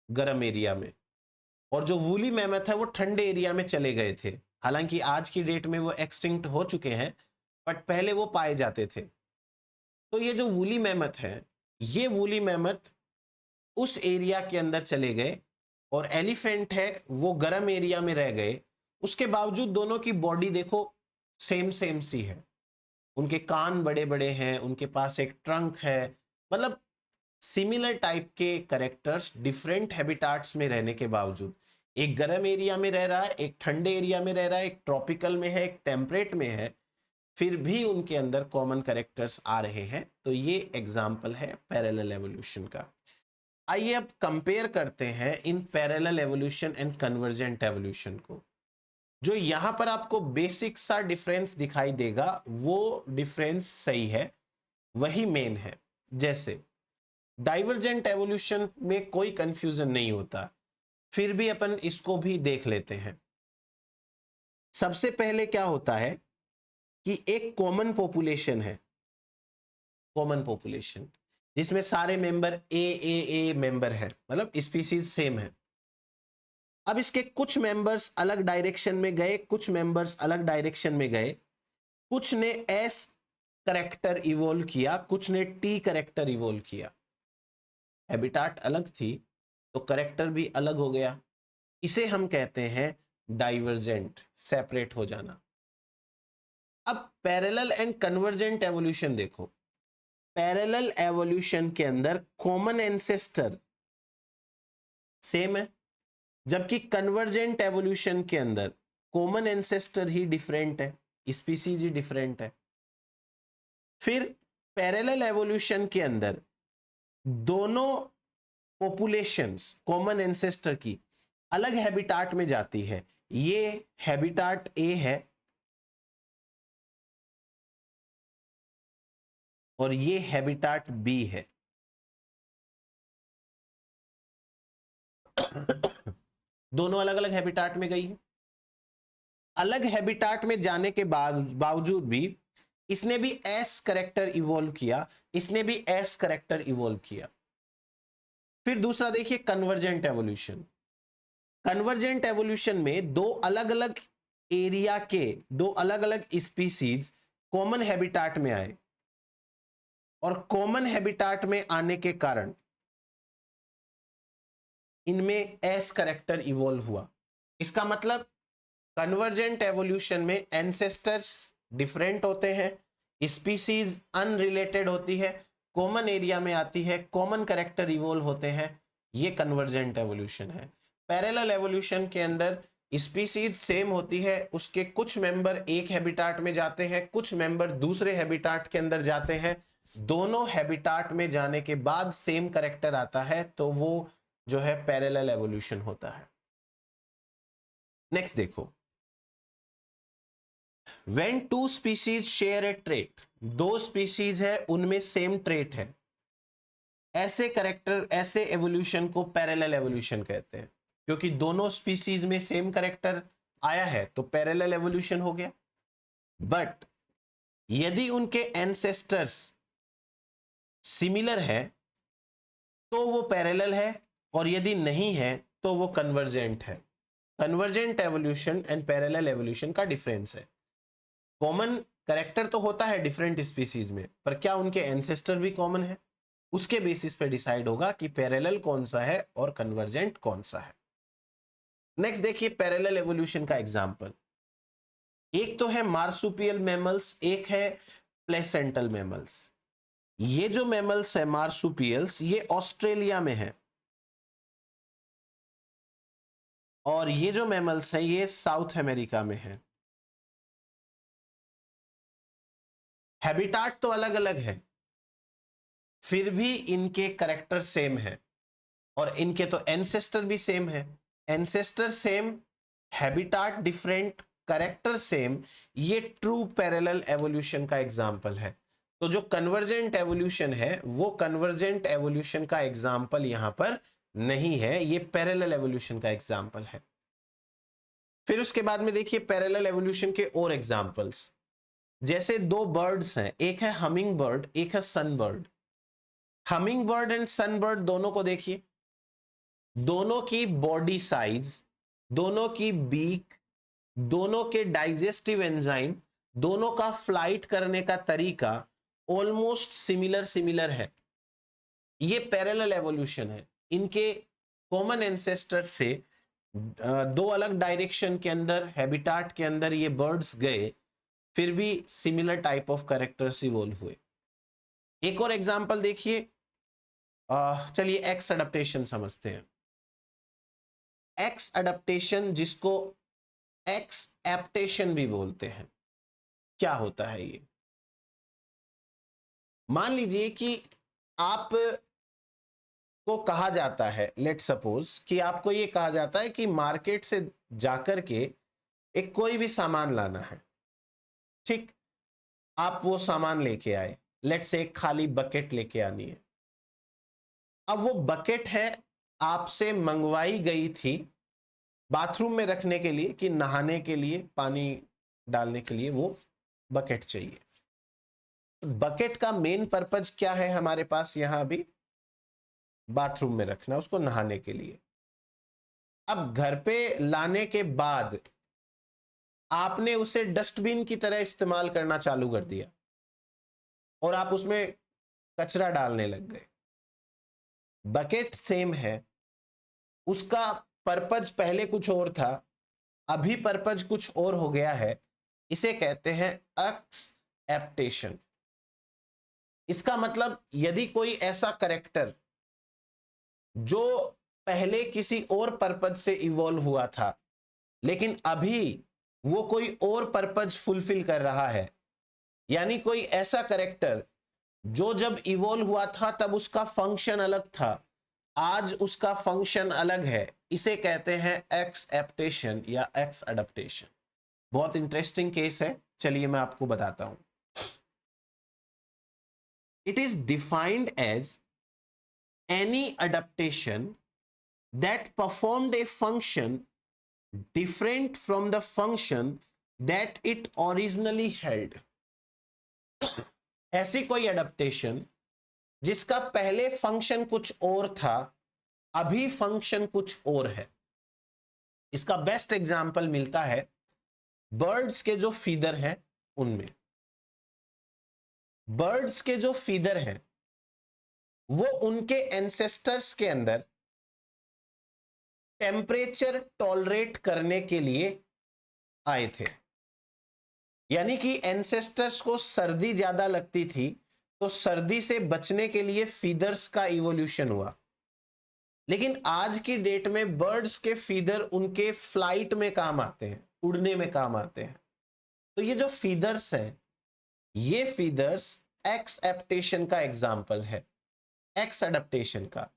Speaker 1: गर्म एरिया में, और जो वूली मैमथ है वो ठंडे एरिया में चले गए थे। हालांकि आज की डेट में वो एक्सटिंक्ट हो चुके हैं, बट पहले वो पाए जाते थे। तो ये जो वूली मैमथ है, ये वूली मैमथ उस एरिया के अंदर चले गए, और एलिफेंट है वो गर्म एरिया में रह गए। उसके बावजूद दोनों की बॉडी देखो सेम सेम सी है, उनके कान बड़े बड़े हैं, उनके पास एक ट्रंक है, मतलब सिमिलर टाइप के कैरेक्टर्स डिफरेंट हैबिटाट्स में रहने के बावजूद, एक गर्म एरिया में रह रहा है, एक ठंडे एरिया में रह रहा है, एक ट्रॉपिकल में है, एक टेम्परेट में है, फिर भी उनके अंदर कॉमन कैरेक्टर्स आ रहे हैं। तो ये एग्जाम्पल है पैरेलल एवोल्यूशन का। आइए अब कंपेयर करते हैं in parallel evolution and convergent evolution को। जो यहां पर आपको बेसिक सा डिफरेंस दिखाई देगा वो डिफरेंस सही है, वही मेन है। जैसे डाइवर्जेंट एवोल्यूशन में कोई कंफ्यूजन नहीं होता, फिर भी अपन इसको भी देख लेते हैं। सबसे पहले क्या होता है कि एक कॉमन पॉपुलेशन है, कॉमन पॉपुलेशन जिसमें सारे मेंबर ए मेंबर है, मतलब स्पीसीज सेम है। अब इसके कुछ मेंबर्स अलग डायरेक्शन में गए, कुछ मेंबर्स अलग डायरेक्शन में गए, कुछ ने एस करेक्टर इवोल्व किया, कुछ ने टी करेक्टर इवोल्व किया। हैबिटाट अलग थी तो करेक्टर भी अलग हो गया। इसे हम कहते हैं डाइवर्जेंट, सेपरेट हो जाना। अब पैरेलल एंड कन्वर्जेंट एवोल्यूशन देखो। पैरेलल एवोल्यूशन के अंदर कॉमन एंसेस्टर सेम है, जबकि कन्वर्जेंट एवोल्यूशन के अंदर कॉमन एंसेस्टर ही डिफरेंट है, स्पीसीज ही डिफरेंट है। फिर पैरेलल एवोल्यूशन के अंदर दोनों पॉपुलेशंस कॉमन एंसेस्टर की अलग हैबिटाट में जाती है। ये हैबिटाट ए है और ये हैबिटाट बी है। दोनों अलग अलग हैबिटाट में गई है। अलग हैबिटाट में जाने के बावजूद भी इसने भी एस करेक्टर इवॉल्व किया, इसने भी एस करेक्टर इवॉल्व किया। फिर दूसरा देखिए कन्वर्जेंट एवोल्यूशन। कन्वर्जेंट एवोल्यूशन में दो अलग अलग एरिया के दो अलग अलग स्पीसीज कॉमन हैबिटाट में आए और कॉमन हैबिटाट में आने के कारण इनमें एस करेक्टर इवॉल्व हुआ। इसका मतलब कन्वर्जेंट एवोल्यूशन में एंसेस्टर्स डिफरेंट होते हैं, स्पीसीज अनरिलेटेड होती है, कॉमन एरिया में आती है, कॉमन कैरेक्टर इवॉल्व होते हैं। ये कन्वर्जेंट एवोल्यूशन है। पैरेलल एवोल्यूशन के अंदर स्पीसीज सेम होती है, उसके कुछ मेंबर एक हैबिटाट में जाते हैं, कुछ मेंबर दूसरे हैबिटाट के अंदर जाते हैं। दोनों हैबिटाट में जाने के बाद सेम कैरेक्टर आता है तो वो जो है पैरेलल एवोल्यूशन होता है। नेक्स्ट देखो, When two species share a trait, दो स्पीसीज है उनमें सेम ट्रेट है, ऐसे करेक्टर ऐसे एवोल्यूशन को पैरेलल एवोल्यूशन कहते हैं। क्योंकि दोनों स्पीसीज में सेम करेक्टर आया है तो पैरेलल एवोल्यूशन हो गया। बट यदि उनके एंसेस्टर्स सिमिलर है तो वो पैरेलल है, और यदि नहीं है तो वो कन्वर्जेंट है। Convergent evolution and parallel evolution का डिफरेंस है। कॉमन कैरेक्टर तो होता है डिफरेंट स्पीसीज में, पर क्या उनके एंसेस्टर भी कॉमन है? उसके बेसिस पे डिसाइड होगा कि पैरेलल कौन सा है और कन्वर्जेंट कौन सा है। नेक्स्ट देखिए पैरेलल एवोल्यूशन का एग्जांपल। एक तो है मार्सुपियल मैमल्स, एक है प्लेसेंटल मैमल्स। ये जो मैमल्स है मार्सुपियल्स, ये ऑस्ट्रेलिया में है, और ये जो मैमल्स है ये साउथ अमेरिका में है। हैबिटाट तो अलग अलग है, फिर भी इनके कैरेक्टर सेम है, और इनके तो एंसेस्टर भी सेम है। Ancestor same, habitat different, character same. ये ट्रू पैरेलल एवोल्यूशन का एग्जांपल है। तो जो कन्वर्जेंट एवोल्यूशन है वो कन्वर्जेंट एवोल्यूशन का एग्जांपल यहां पर नहीं है, ये पैरेलल एवोल्यूशन का एग्जांपल है। फिर उसके बाद में देखिए पैरेलल एवोल्यूशन के और एग्जांपल्स। जैसे दो बर्ड्स हैं, एक है हमिंग बर्ड, एक है sunbird. Humming bird and sunbird दोनों को देखिए, दोनों की बॉडी साइज, दोनों की बीक, दोनों के डाइजेस्टिव एंजाइम, दोनों का फ्लाइट करने का तरीका ऑलमोस्ट सिमिलर है। ये पैरेलल एवोल्यूशन है। इनके कॉमन एंसेस्टर से दो अलग डायरेक्शन के अंदर हैबिटाट के अंदर ये बर्ड्स गए, फिर भी similar type of characters evolve हुए। एक और एग्जांपल देखिए, चलिए एक्स अडेप्टेशन समझते हैं। एक्स अडेप्टेशन, जिसको एक्स एप्टेशन भी बोलते हैं, क्या होता है ये? मान लीजिए कि आप को कहा जाता है, लेट सपोज कि आपको ये कहा जाता है कि मार्केट से जाकर के एक कोई भी सामान लाना है, ठीक? आप वो सामान लेके आए, लेट से एक खाली बकेट लेके आनी है। अब वो बकेट है आपसे मंगवाई गई थी बाथरूम में रखने के लिए, कि नहाने के लिए, पानी डालने के लिए वो बकेट चाहिए। बकेट का मेन पर्पज क्या है हमारे पास? यहां अभी बाथरूम में रखना, उसको नहाने के लिए। अब घर पे लाने के बाद आपने उसे डस्टबिन की तरह इस्तेमाल करना चालू कर दिया और आप उसमें कचरा डालने लग गए। बकेट सेम है, उसका पर्पज पहले कुछ और था, अभी पर्पज कुछ और हो गया है। इसे कहते हैं एक्सेप्टेशन। इसका मतलब यदि कोई ऐसा करेक्टर जो पहले किसी और पर्पज से इवॉल्व हुआ था लेकिन अभी वो कोई और पर्पज फुलफिल कर रहा है, यानी कोई ऐसा करेक्टर जो जब इवॉल्व हुआ था तब उसका फंक्शन अलग था, आज उसका फंक्शन अलग है, इसे कहते हैं एक्सेप्टेशन या एक्स अडप्टेशन। बहुत इंटरेस्टिंग केस है, चलिए मैं आपको बताता हूं। It is defined as any adaptation that performed a function different from the function that it originally held। ऐसी कोई अडेप्टेशन जिसका पहले फंक्शन कुछ और था, अभी फंक्शन कुछ और है। इसका बेस्ट एग्जांपल मिलता है बर्ड्स के जो फीदर हैं उनमें। बर्ड्स के जो फीदर हैं वो उनके एंसेस्टर्स के अंदर टेम्परेचर टॉलरेट करने के लिए आए थे, यानी कि एंसेस्टर्स को सर्दी ज्यादा लगती थी तो सर्दी से बचने के लिए फीदर्स का इवोल्यूशन हुआ। लेकिन आज की डेट में बर्ड्स के फीदर उनके फ्लाइट में काम आते हैं, उड़ने में काम आते हैं। तो ये जो फीदर्स हैं, ये फीदर्स एक्सेप्टेशन का एग्जाम्पल है, एक्स अडेप्टेशन का।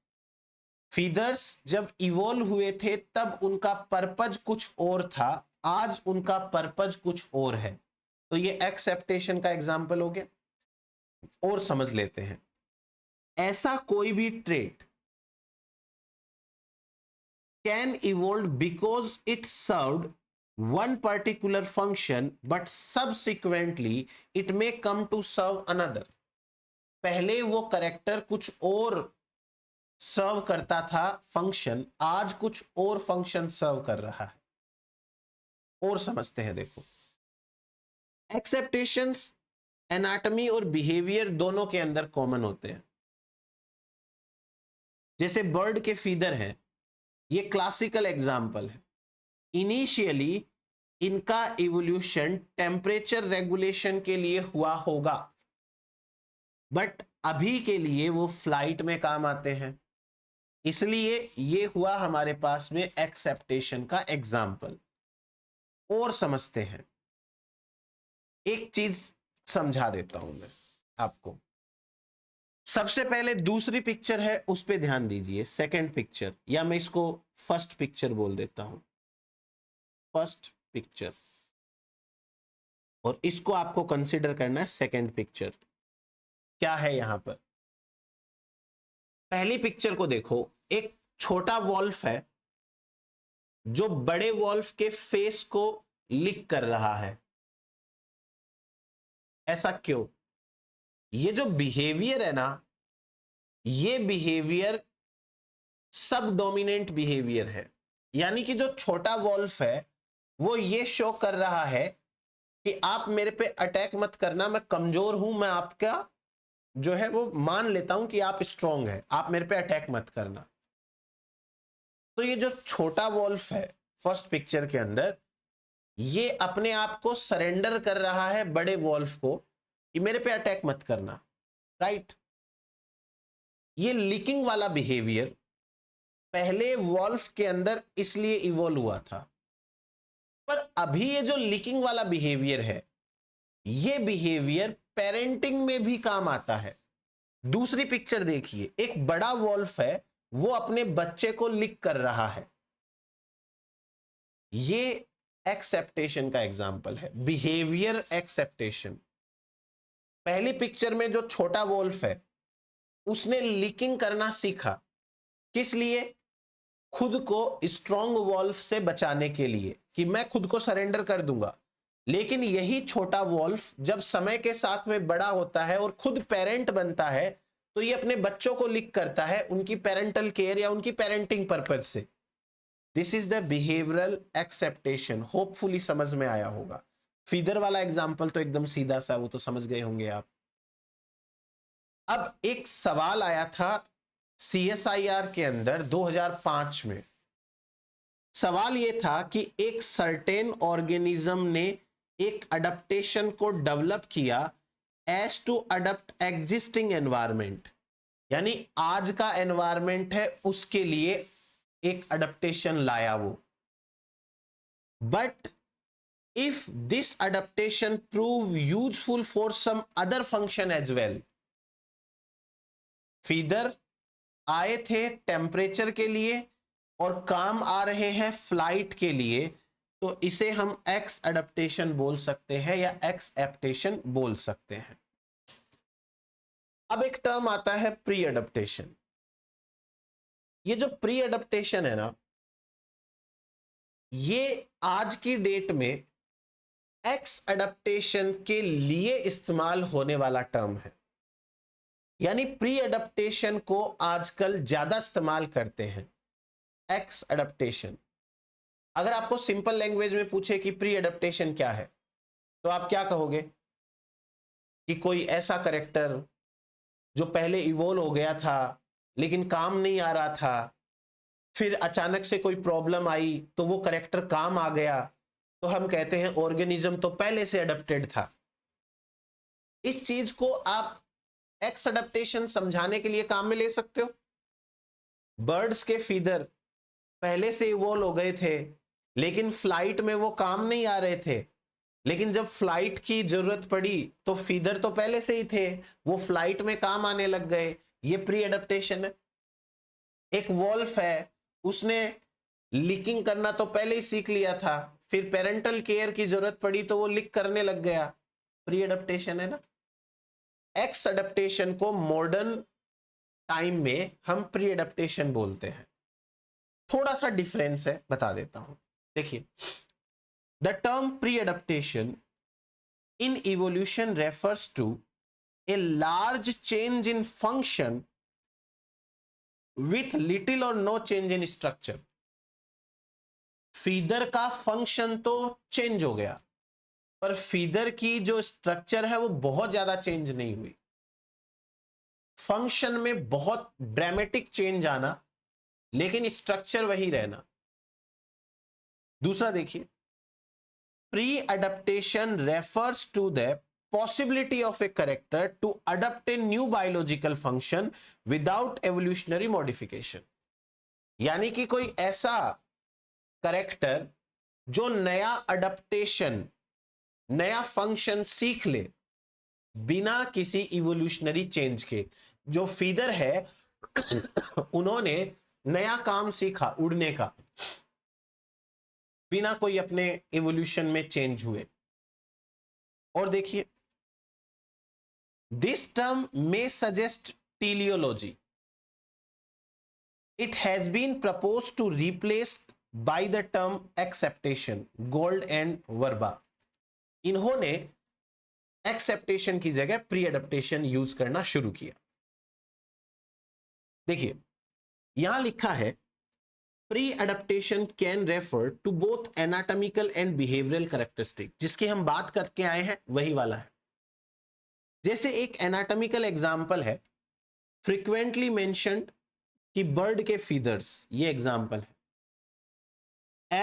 Speaker 1: फीदर्स जब इवॉल्व हुए थे तब उनका पर्पज कुछ और था, आज उनका पर्पज कुछ और है। तो ये एक्सेप्टेशन का एग्जाम्पल हो गया। और समझ लेते हैं, ऐसा कोई भी trait can evolve because it served one particular function but subsequently it may come to serve another। पहले वो करेक्टर कुछ और सर्व करता था फंक्शन, आज कुछ और फंक्शन सर्व कर रहा है। और समझते हैं, देखो एक्सेप्टेशंस एनाटॉमी और बिहेवियर दोनों के अंदर कॉमन होते हैं। जैसे बर्ड के फीदर हैं, ये क्लासिकल एग्जाम्पल है। इनिशियली इनका इवोल्यूशन टेम्परेचर रेगुलेशन के लिए हुआ होगा, बट अभी के लिए वो फ्लाइट में काम आते हैं, इसलिए ये हुआ हमारे पास में एक्सेप्टेशन का एग्जाम्पल। और समझते हैं, एक चीज समझा देता हूं मैं आपको। सबसे पहले दूसरी पिक्चर है उस पे ध्यान दीजिए, सेकंड पिक्चर, या मैं इसको फर्स्ट पिक्चर बोल देता हूं, फर्स्ट पिक्चर, और इसको आपको कंसीडर करना है सेकंड पिक्चर। क्या है यहां पर? पहली पिक्चर को देखो, एक छोटा वॉल्फ है जो बड़े वॉल्फ के फेस को लिक कर रहा है। ऐसा क्यों? ये जो बिहेवियर है ना, ये बिहेवियर सब डोमिनेंट बिहेवियर है। यानी कि जो छोटा वॉल्फ है वो ये शो कर रहा है कि आप मेरे पे अटैक मत करना, मैं कमजोर हूं, मैं आपका जो है वो मान लेता हूं कि आप स्ट्रांग है, आप मेरे पे अटैक मत करना। तो ये जो छोटा वॉल्फ है फर्स्ट पिक्चर के अंदर, ये अपने आप को सरेंडर कर रहा है बड़े वॉल्फ को कि मेरे पे अटैक मत करना, राइट। ये लीकिंग वाला बिहेवियर पहले वॉल्फ के अंदर इसलिए इवॉल्व हुआ था, पर अभी ये जो लीकिंग वाला बिहेवियर है, ये बिहेवियर पेरेंटिंग में भी काम आता है। दूसरी पिक्चर देखिए, एक बड़ा वॉल्फ है, वो अपने बच्चे को लिक कर रहा है। ये एक्सेप्टेशन का एग्जाम्पल है, बिहेवियर एक्सेप्टेशन। पहली पिक्चर में जो छोटा वॉल्फ है उसने लीकिंग करना सीखा, किस लिए? खुद को स्ट्रॉन्ग वॉल्फ से बचाने के लिए, कि मैं खुद को सरेंडर कर दूंगा। लेकिन यही छोटा वॉल्फ जब समय के साथ में बड़ा होता है और खुद पेरेंट बनता है तो ये अपने बच्चों को लिक करता है उनकी पेरेंटल केयर या उनकी पेरेंटिंग पर्पज से। This is the behavioural acceptation. Hopefully समझ में आया होगा। फीदर वाला एग्जांपल तो एकदम सीधा सा, वो तो समझ गए होंगे आप। अब एक सवाल आया था CSIR के अंदर 2005 में। सवाल यह था कि एक सर्टेन ऑर्गेनिज्म ने एक अडेप्टेशन को डेवलप किया as to adapt existing environment, यानी आज का एनवायरमेंट है उसके लिए एक अडेप्टेशन लाया वो। But if this adaptation prove useful for some other function as well. Feather आए थे टेम्परेचर के लिए और काम आ रहे हैं फ्लाइट के लिए, तो इसे हम एक्स अडेप्टेशन बोल सकते हैं या एक्स एप्टेशन बोल सकते हैं। अब एक टर्म आता है प्री अडेप्टेशन। ये जो प्री अडेप्टेशन है ना, ये आज की डेट में एक्स अडेप्टेशन के लिए इस्तेमाल होने वाला टर्म है। यानी प्री अडेप्टेशन को आजकल ज्यादा इस्तेमाल करते हैं, एक्स अडेप्टेशन। अगर आपको सिंपल लैंग्वेज में पूछे कि प्री अडेप्टेशन क्या है, तो आप क्या कहोगे? कि कोई ऐसा कैरेक्टर जो पहले इवोल्व हो गया था लेकिन काम नहीं आ रहा था, फिर अचानक से कोई प्रॉब्लम आई तो वो कैरेक्टर काम आ गया, तो हम कहते हैं ऑर्गेनिज्म तो पहले से अडेप्टेड था। इस चीज को आप एक्स अडेप्टेशन समझाने के लिए काम में ले सकते हो। बर्ड्स के फीदर पहले से इवोल्व हो गए थे लेकिन फ्लाइट में वो काम नहीं आ रहे थे, लेकिन जब फ्लाइट की जरूरत पड़ी तो फीदर तो पहले से ही थे, वो फ्लाइट में काम आने लग गए। ये प्री एडेप्टेशन है। एक वॉल्फ है, उसने लीकिंग करना तो पहले ही सीख लिया था, फिर पेरेंटल केयर की जरूरत पड़ी तो वो लीक करने लग गया। प्री एडेप्टेशन है ना। एक्स एडेप्टेशन को मॉडर्न टाइम में हम प्री एडेप्टेशन बोलते हैं। थोड़ा सा डिफरेंस है, बता देता हूं। देखिए, the term pre adaptation in evolution refers to a large change in function with little or no change in structure. Feather का फंक्शन तो चेंज हो गया, पर फीदर की जो स्ट्रक्चर है वो बहुत ज्यादा चेंज नहीं हुई। फंक्शन में बहुत ड्रामेटिक चेंज आना, लेकिन स्ट्रक्चर वही रहना। दूसरा देखिए, preadaptation refers to the possibility of a character to adopt a new biological function without evolutionary modification। यानी कि कोई ऐसा करेक्टर जो नया अडेप्टेशन, नया फंक्शन सीख ले बिना किसी इवोल्यूशनरी चेंज के। जो फीदर है उन्होंने नया काम सीखा उड़ने का, बिना कोई अपने इवोल्यूशन में चेंज हुए। और देखिए, this term may suggest teleology. It has been proposed to replace by the term exaptation, Gould and Vrba. इन्होंने एक्सेप्टेशन की जगह प्री एडेप्टेशन यूज करना शुरू किया। देखिए, यहां लिखा है preadaptation can refer to both anatomical and behavioural characteristic. जिसकी हम बात करके आए हैं वही वाला है। जैसे एक एनाटॉमिकल एग्जांपल है, फ्रीक्वेंटली मेंशन्ड कि बर्ड के फीदर्स, ये एग्जांपल है।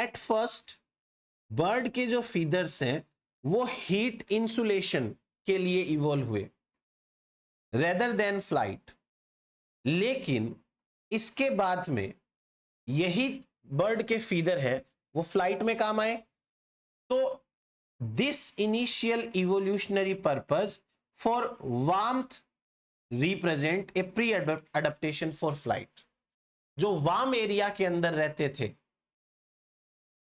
Speaker 1: एट फर्स्ट बर्ड के जो फीदर्स हैं वो हीट इंसुलेशन के लिए इवॉल्व हुए रेदर देन फ्लाइट। लेकिन इसके बाद में यही बर्ड के फीदर है वो फ्लाइट में काम आए। तो this initial evolutionary purpose for warmth represent a pre adaptation for flight. जो वार्म एरिया के अंदर रहते थे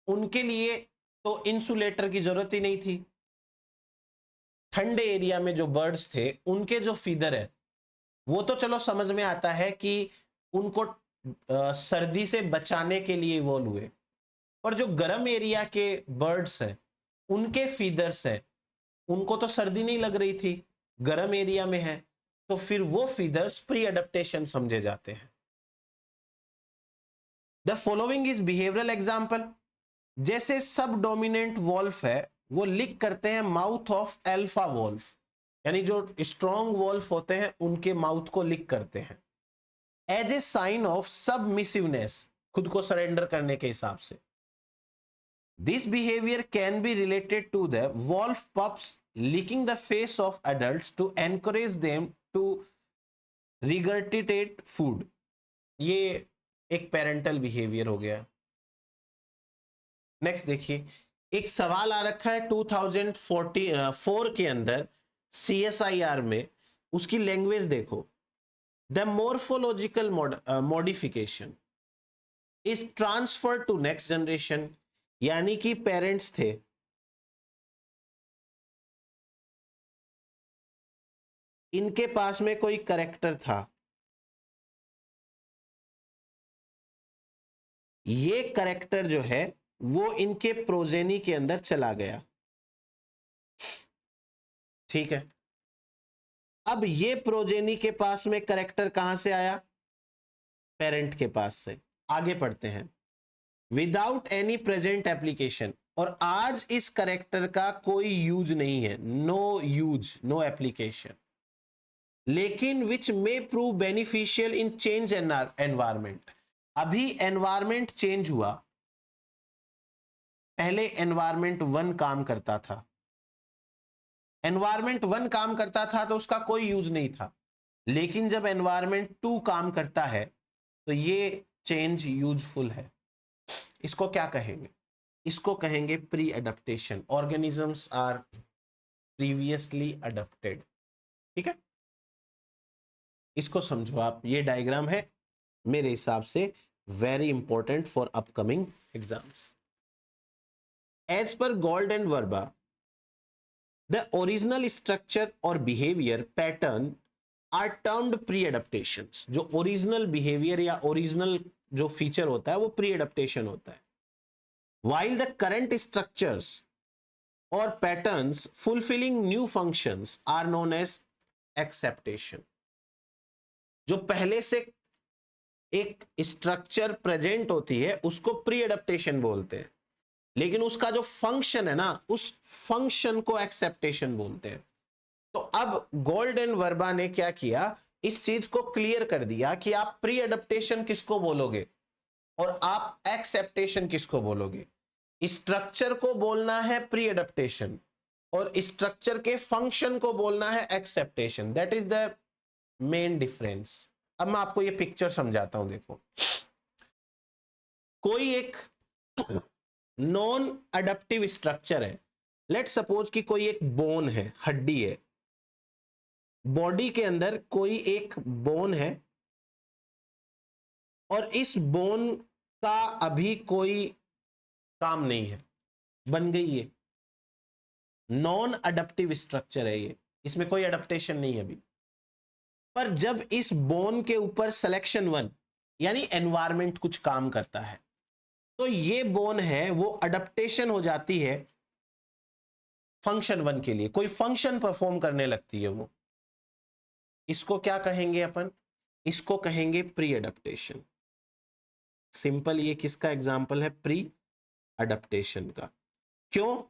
Speaker 1: उनके लिए तो इंसुलेटर की जरूरत ही नहीं थी। ठंडे एरिया में जो बर्ड्स थे उनके जो फीदर है वो तो चलो समझ में आता है कि उनको सर्दी से बचाने के लिए इवॉल्व हुए, पर जो गर्म एरिया के बर्ड्स हैं उनके फीदर्स है, उनको तो सर्दी नहीं लग रही थी, गर्म एरिया में है, तो फिर वो फीदर्स प्री एडेप्टेशन समझे जाते हैं। The following is behavioural example. जैसे सब डोमिनेंट वॉल्फ है, वो लिक करते हैं माउथ ऑफ अल्फा वॉल्फ, यानी जो स्ट्रॉन्ग वॉल्फ होते हैं उनके माउथ को लिक करते हैं as a sign of submissiveness, खुद को सरेंडर करने के हिसाब से। This behaviour can be related to the wolf pups licking the face of adults to encourage them to regurgitate food। ये एक पेरेंटल बिहेवियर हो गया। नेक्स्ट देखिए, एक सवाल आ रखा है 2004 के अंदर CSIR में, उसकी लैंग्वेज देखो। The morphological modification is transfer to next generation, यानी कि पेरेंट्स थे, इनके पास में कोई करेक्टर था, ये करेक्टर जो है वो इनके प्रोजेनी के अंदर चला गया, ठीक है। अब ये प्रोजेनी के पास में करेक्टर कहां से आया? पेरेंट के पास से। आगे पढ़ते हैं। विदाउट एनी प्रेजेंट एप्लीकेशन, और आज इस करेक्टर का कोई यूज नहीं है, नो यूज, नो एप्लीकेशन, लेकिन which may prove beneficial in change environment. अभी एनवायरमेंट चेंज हुआ, पहले एनवायरमेंट 1 काम करता था, एनवायरमेंट 1 काम करता था तो उसका कोई यूज नहीं था, लेकिन जब एनवायरमेंट 2 काम करता है तो ये चेंज यूजफुल है। इसको क्या कहेंगे? इसको कहेंगे preadaptation. Organisms are previously adapted, ठीक है। इसको समझो आप, ये डायग्राम है मेरे हिसाब से very important for upcoming exams. As per Gould and Vrba, the original structure और behaviour pattern are termed pre adaptations. जो ओरिजिनल बिहेवियर या ओरिजिनल जो फीचर होता है वो प्री एडप्टेशन होता है। while the current structures or patterns fulfilling new functions are known as acceptation। जो पहले से एक स्ट्रक्चर प्रेजेंट होती है उसको प्री एडप्टेशन बोलते हैं, लेकिन उसका जो फंक्शन है ना, उस फंक्शन को एक्सेप्टेशन बोलते हैं। तो अब गोल्ड एंड वर्बा ने क्या किया, इस चीज को क्लियर कर दिया कि आप प्री एडप्टेशन किसको बोलोगे और आप एक्सेप्टेशन किसको बोलोगे। स्ट्रक्चर को बोलना है प्री एडप्टेशन और स्ट्रक्चर के फंक्शन को बोलना है acceptation. That is the main difference. अब मैं आपको ये पिक्चर समझाता हूं, देखो। कोई एक नॉन अडप्टिव स्ट्रक्चर है, लेट सपोज कि कोई एक बोन है, हड्डी है, बॉडी के अंदर कोई एक बोन है और इस बोन का अभी कोई काम नहीं है, बन गई है, नॉन अडप्टिव स्ट्रक्चर है ये, इसमें कोई अडप्टेशन नहीं है अभी। पर जब इस बोन के ऊपर सिलेक्शन 1 यानी एनवायरमेंट कुछ काम करता है तो ये बोन है वो अडप्टेशन हो जाती है फंक्शन 1 के लिए, कोई फंक्शन परफॉर्म करने लगती है वो। इसको क्या कहेंगे अपन? इसको कहेंगे प्री एडप्टेशन। सिंपल, ये किसका एग्जाम्पल है? प्री एडप्टेशन का। क्यों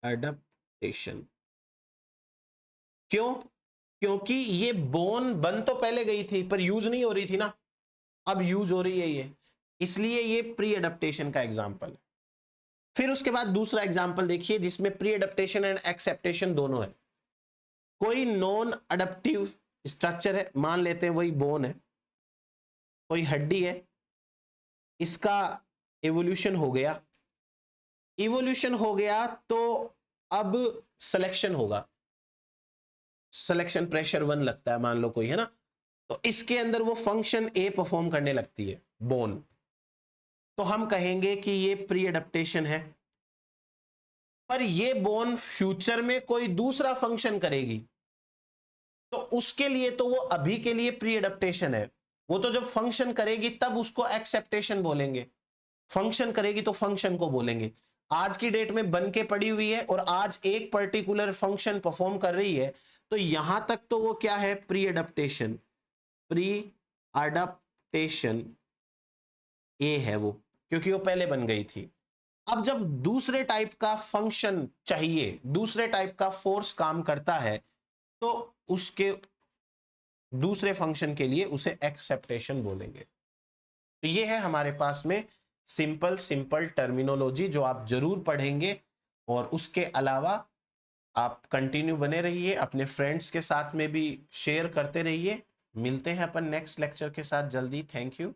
Speaker 1: एडप्टेशन? क्यों? क्योंकि ये बोन बन तो पहले गई थी पर यूज नहीं हो रही थी ना, अब यूज हो रही है ये, इसलिए ये प्री एडप्टेशन का एग्जाम्पल है। फिर उसके बाद दूसरा एग्जाम्पल देखिए जिसमें प्री एडप्टेशन एंड एक्सेप्टेशन दोनों है। कोई नॉन अडप्टिव स्ट्रक्चर है, मान लेते हैं वही बोन है, कोई हड्डी है, इसका इवोल्यूशन हो गया, इवोल्यूशन हो गया तो अब सिलेक्शन होगा, सिलेक्शन प्रेशर 1 लगता है, मान लो कोई है ना, तो इसके अंदर वो फंक्शन ए परफॉर्म करने लगती है बोन, तो हम कहेंगे कि ये प्री एडप्टेशन है। पर ये बोन फ्यूचर में कोई दूसरा फंक्शन करेगी तो उसके लिए तो वो अभी के लिए प्री एडप्टेशन है, वो तो जब फंक्शन करेगी तब उसको एक्सेप्टेशन बोलेंगे। फंक्शन करेगी तो फंक्शन को बोलेंगे। आज की डेट में बन के पड़ी हुई है और आज एक पर्टिकुलर फंक्शन परफॉर्म कर रही है, तो यहां तक तो वो क्या है, प्री अडप्टेशन। प्री अडप्टेशन ए है वो, क्योंकि वो पहले बन गई थी। अब जब दूसरे टाइप का फंक्शन चाहिए, दूसरे टाइप का फोर्स काम करता है, तो उसके दूसरे फंक्शन के लिए उसे एक्सेप्टेशन बोलेंगे। तो ये है हमारे पास में सिंपल सिंपल टर्मिनोलॉजी जो आप जरूर पढ़ेंगे, और उसके अलावा आप कंटिन्यू बने रहिए, अपने फ्रेंड्स के साथ में भी शेयर करते रहिए। मिलते हैं अपन नेक्स्ट लेक्चर के साथ जल्दी। Thank you.